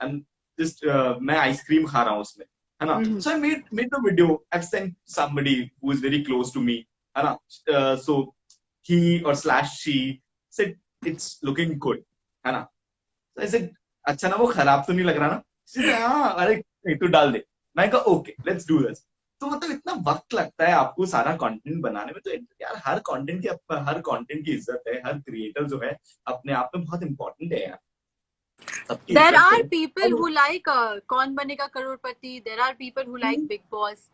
Speaker 1: एम जस्ट मैं आइसक्रीम खा रहा हूँ उसमें, है ना. So I made the video. I sent somebody who is very close to me, है ना. सो he or slash she said it's looking good, है ना. So I said अच्छा ना, वो खराब तो नहीं लग रहा ना. She said हाँ, अरे तू डाल दे. मैं कहा ओके लेट्स डू दिस. तो मतलब इतना वक्त लगता है आपको सारा कंटेंट बनाने में. तो यार हर कंटेंट की इज्जत है. हर क्रिएटर जो है अपने आप में बहुत इंपॉर्टेंट है यार. सबकी
Speaker 2: There
Speaker 1: इज्जत
Speaker 2: are
Speaker 1: करो.
Speaker 2: people who like कौन बनेगा करोड़पति. There are people who like Big Boss,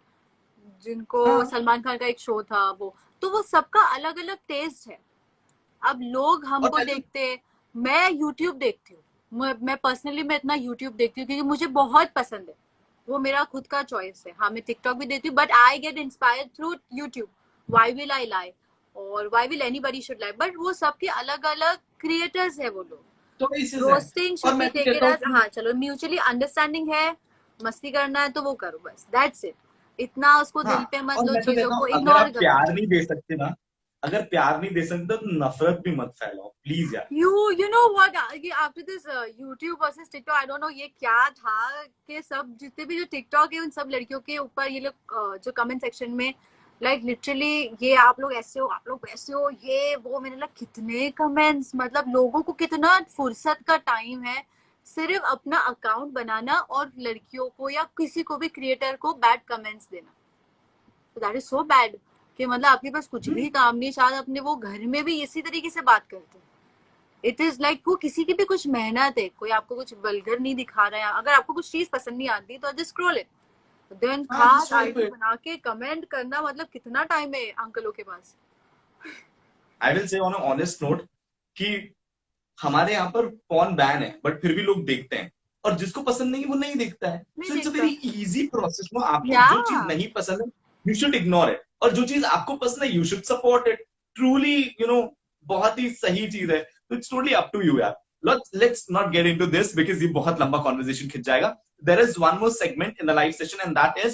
Speaker 2: जिनको
Speaker 1: हाँ.
Speaker 2: सलमान खान का एक शो था वो. तो वो सबका अलग अलग टेस्ट है. अब लोग
Speaker 1: और
Speaker 2: हमको देखते हैं. मैं यूट्यूब देखती हूँ. मैं पर्सनली मैं इतना यूट्यूब देखती हूँ क्योंकि मुझे बहुत पसंद है. वो मेरा खुद का चॉइस है. हाँ, मैं टिकटॉक भी देखती हूँ, but I get inspired through YouTube. Why will I lie और why will anybody should lie. But वो सबके अलग अलग क्रिएटर्स है वो लोग.
Speaker 1: तो इसी से.
Speaker 2: रोस्टिंग
Speaker 1: और
Speaker 2: शुड बी
Speaker 1: मैं तो
Speaker 2: टेकन
Speaker 1: कहता हूँ
Speaker 2: एज, हाँ चलो म्यूचुअली अंडरस्टैंडिंग है, मस्ती करना है तो वो करो, बस दैट्स इट. इतना उसको
Speaker 1: हाँ.
Speaker 2: दिल पे मत
Speaker 1: और
Speaker 2: लो,
Speaker 1: मैं तो
Speaker 2: चीजों
Speaker 1: कहता हूँ
Speaker 2: को
Speaker 1: अगर
Speaker 2: इग्नोर
Speaker 1: आप
Speaker 2: करो.
Speaker 1: प्यार नहीं दे सकते ना, अगर प्यार नहीं दे सकते तो नफरत भी मत फैलाओ प्लीज यार.
Speaker 2: You know what, after this YouTube versus TikTok, I don't know ये क्या था कि सब जितने भी जो TikTok है उन सब लड़कियों के ऊपर ये लोग जो कमेंट सेक्शन में लाइक लिटरली ये आप लोग ऐसे हो, आप लोग वैसे हो, ये वो. मैंने लगा कितने कमेंट्स, मतलब लोगों को कितना फुर्सत का टाइम है सिर्फ अपना अकाउंट बनाना और लड़कियों को या किसी को भी क्रिएटर को बैड कमेंट्स देना. तो दैट इज सो बैड कि मतलब आपके पास कुछ भी काम नहीं, शायद अपने वो घर में भी इसी तरीके से बात करते हैं. इट इज लाइक वो किसी की भी कुछ मेहनत है, कोई आपको कुछ वल्गर नहीं दिखा रहा है. अगर आपको कुछ चीज पसंद नहीं आती तो जस्ट स्क्रॉल इट, देन
Speaker 1: हाँ,
Speaker 2: खास
Speaker 1: just
Speaker 2: आईडी
Speaker 1: swipe it.
Speaker 2: बना के कमेंट करना. मतलब कितना टाइम है अंकलों के पास.
Speaker 1: I will say on a honest note कि हमारे यहाँ पर पॉर्न बैन है बट फिर भी लोग देखते हैं, और जिसको पसंद नहीं वो नहीं देखता है.
Speaker 2: नहीं
Speaker 1: सो इट्स अ
Speaker 2: देखता.
Speaker 1: Very easy process. नो, आपको जो चीज
Speaker 2: Yeah.
Speaker 1: नहीं पसंद है यू शुड इग्नोर इट, और जो चीज आपको पसंद है you should support it. Truly बहुत ही सही चीज है. तो it's totally up to you यार. Let's not get into this because ये बहुत लंबा कॉन्वर्सेशन खिंच जाएगा. There is one more segment in the live session and that is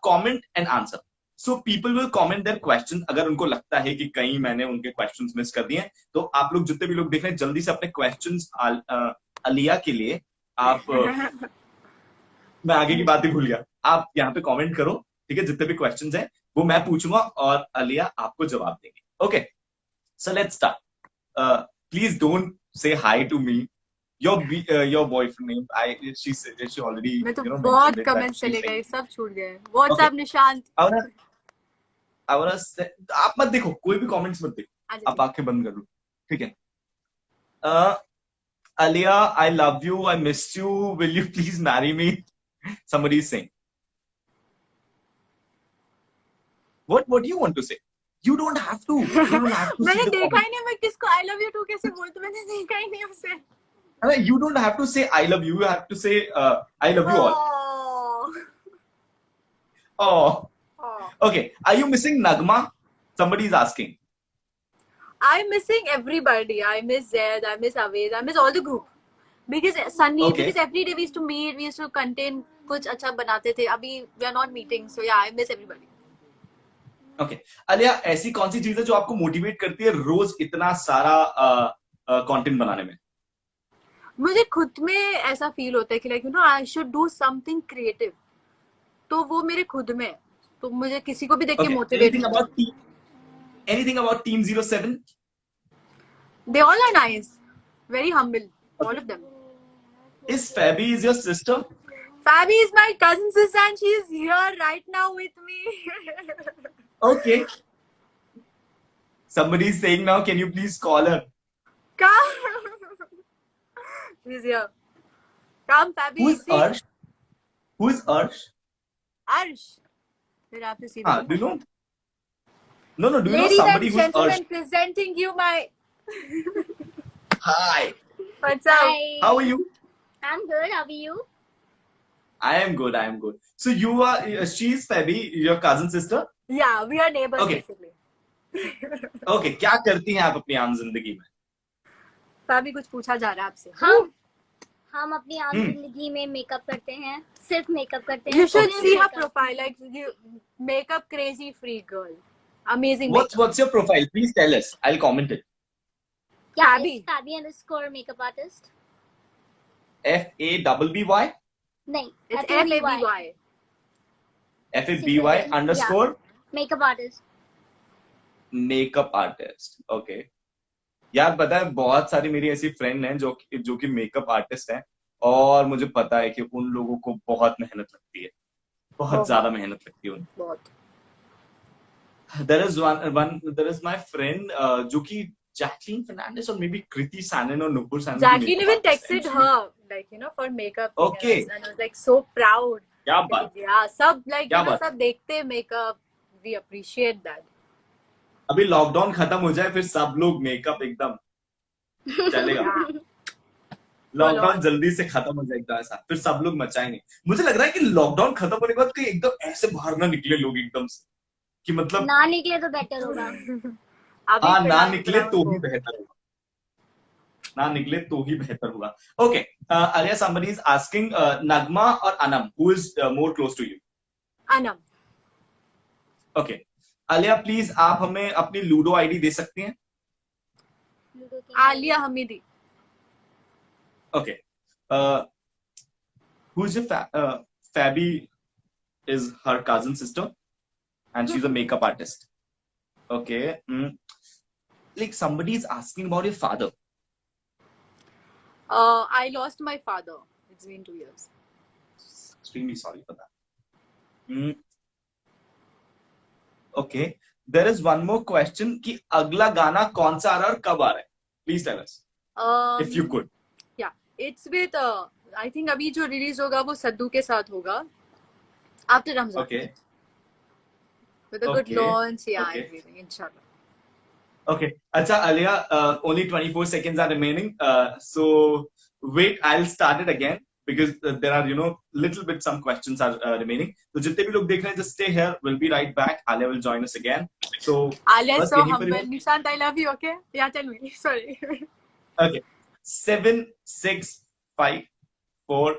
Speaker 1: comment and answer. So people will comment their questions. अगर उनको लगता है कि कहीं मैंने उनके questions मिस कर दिए हैं, तो आप लोग जितने भी लोग देख रहे हैं जल्दी से अपने questions अलिया के लिए आप मैं आगे की बात ही भूल गया. आप यहाँ पे कमेंट करो, ठीक है. जितने भी क्वेश्चंस हैं वो मैं पूछूंगा और अलिया आपको जवाब देंगे. Okay, so let's start. Please don't say hi to me. Your boyfriend name. She already
Speaker 2: मैं तो
Speaker 1: mentioned
Speaker 2: बहुत
Speaker 1: it that
Speaker 2: कमेंट
Speaker 1: she's
Speaker 2: चले गए,
Speaker 1: saying.
Speaker 2: सब छूट गए.
Speaker 1: Okay.
Speaker 2: WhatsApp Nishant.
Speaker 1: I wanna say, आप मत देखो, कोई भी कमेंट्स मत देखो,
Speaker 2: अच्छा
Speaker 1: आप आंखें बंद कर लो, ठीक है. Alia, I love you, I missed you, will you please marry me? Somebody is saying. What do you want to say? You don't have to. You don't have to see
Speaker 2: मैंने
Speaker 1: the
Speaker 2: देखा
Speaker 1: comment.
Speaker 2: ही नहीं, मैं किसको आई love you to कैसे बोलती, मैंने देखा ही नहीं उसे.
Speaker 1: You don't have to say I love you. You have to say I love you all.
Speaker 2: Oh.
Speaker 1: Oh.
Speaker 2: Oh.
Speaker 1: Okay. Are you missing Nagma? Somebody is asking.
Speaker 2: I'm missing everybody. I miss Zed, I miss Aved, I miss all the group. Because Sunny,
Speaker 1: Okay.
Speaker 2: because every day we used to meet, we used to contain कुछ अच्छा बनाते थे. अभी we are not meeting, so yeah, I miss everybody.
Speaker 1: Okay. Alia, ऐसी कौन सी चीज है जो आपको मोटिवेट करती है रोज इतना सारा कंटेंट बनाने में?
Speaker 2: मुझे खुद में ऐसा फील होता है कि like I should do something creative. तो वो मेरे खुद में है. तो मुझे किसी को भी देख के
Speaker 1: Okay.
Speaker 2: Motivate
Speaker 1: Anything about Team 07?
Speaker 2: They all are nice, very humble, all of them.
Speaker 1: Is Fabi is your sister?
Speaker 2: Fabi is my cousin sister and she is here right now with me.
Speaker 1: Okay. Somebody is saying now, can you please call her?
Speaker 2: Come. She's here. Come, Fabi.
Speaker 1: Who is
Speaker 2: See.
Speaker 1: Arsh? Who is Arsh?
Speaker 2: Arsh. Then I have to see
Speaker 1: हाँ,
Speaker 2: them.
Speaker 1: do you know? No, do you know
Speaker 2: Ladies
Speaker 1: somebody
Speaker 2: and
Speaker 1: who's Arsh?
Speaker 2: gentlemen, presenting you my.
Speaker 1: Hi.
Speaker 2: What's up?
Speaker 3: Hi.
Speaker 1: How are you?
Speaker 3: I'm good. How are you?
Speaker 1: I am good. So you are, she's Fabi, your cousin sister?
Speaker 2: Yeah, we are neighbors
Speaker 1: Okay.
Speaker 2: basically.
Speaker 1: Okay, क्या करती हैं आप अपनी आम जिंदगी में?
Speaker 2: Fabi कुछ पूछा जा रहा है आपसे.
Speaker 3: हम अपनी आम जिंदगी में मेकअप करते हैं, सिर्फ मेकअप करते हैं.
Speaker 2: You should
Speaker 3: सिर्फ
Speaker 2: see her
Speaker 3: makeup.
Speaker 2: profile, like you makeup crazy free girl. Amazing
Speaker 1: What's your profile? Please tell us. I'll comment it.
Speaker 3: Yeah,
Speaker 2: Fabi.
Speaker 3: it's Fabi _ makeup artist.
Speaker 1: FABBY?
Speaker 3: नहीं,
Speaker 2: It's
Speaker 3: FABY.
Speaker 2: FABY.
Speaker 1: FABY _
Speaker 3: makeup artist.
Speaker 1: Makeup artist. Okay. यार पता है बहुत सारी मेरी ऐसी friend हैं जो कि मेकअप आर्टिस्ट हैं, और मुझे पता है कि उन लोगों को बहुत मेहनत लगती है, बहुत ज्यादा मेहनत लगती है उनको.
Speaker 2: बहुत.
Speaker 1: There is my friend जो कि Jacqueline Fernandez or maybe Kriti Sanon or Nupur Sanon.
Speaker 2: Jacqueline even texted her, like, for makeup.
Speaker 1: Okay.
Speaker 2: And I was like so proud.
Speaker 1: क्या बात.
Speaker 2: Yeah, सब like,
Speaker 1: क्या बात.
Speaker 2: सब देखते हैं makeup. We appreciate that.
Speaker 1: अभी लॉकडाउन खत्म हो जाए फिर सब लोग मेकअप एकदम चलेगा. लॉकडाउन जल्दी से खत्म हो जाएगा ऐसा, फिर सब लोग मचाएंगे. मुझे लग रहा है कि लॉकडाउन खत्म होने के बाद कहीं एकदम ऐसे बाहर ना निकले लोग एकदम से, कि मतलब
Speaker 3: ना निकले तो बेटर होगा.
Speaker 1: हाँ, ना निकले तो ही बेहतर होगा. ना निकले तो ही बेहतर होगा. Okay. Alia, somebody is asking Nagma or Anam, who is more close to you?
Speaker 2: Anam.
Speaker 1: Okay. Alia, please आप हमें अपनी लूडो आईडी दे सकती हैं?
Speaker 2: Alia Hamidi.
Speaker 1: Okay. Who's your Fabi is her cousin sister, and she's a makeup artist. Okay. Like somebody is asking about your father.
Speaker 2: I lost my father. It's been 2 years.
Speaker 1: Extremely sorry for that. Okay. There is one more question कि अगला गाना कौन सा आ रहा है और कब आ रहा है? Please tell us. If you could.
Speaker 2: Yeah, it's with I think अभी जो रिलीज होगा वो सद्दू के साथ होगा. After Ramzan.
Speaker 1: Okay.
Speaker 2: With a good
Speaker 1: Okay.
Speaker 2: launch, yeah,
Speaker 1: Okay.
Speaker 2: everything, inshallah.
Speaker 1: Okay. Acha, Alia, only 24 seconds are remaining. So wait, I'll start it again because there are, little bit some questions are remaining. So जितने भी लोग देख रहे हैं, just stay here. We'll be right back. Alia will join us again. So
Speaker 2: Alia is
Speaker 1: बस
Speaker 2: so
Speaker 1: यहीं पर ही
Speaker 2: humble. Nishant, I love you. Okay. Yeah, tell me. Sorry.
Speaker 1: Okay. 7, 6, 5, 4,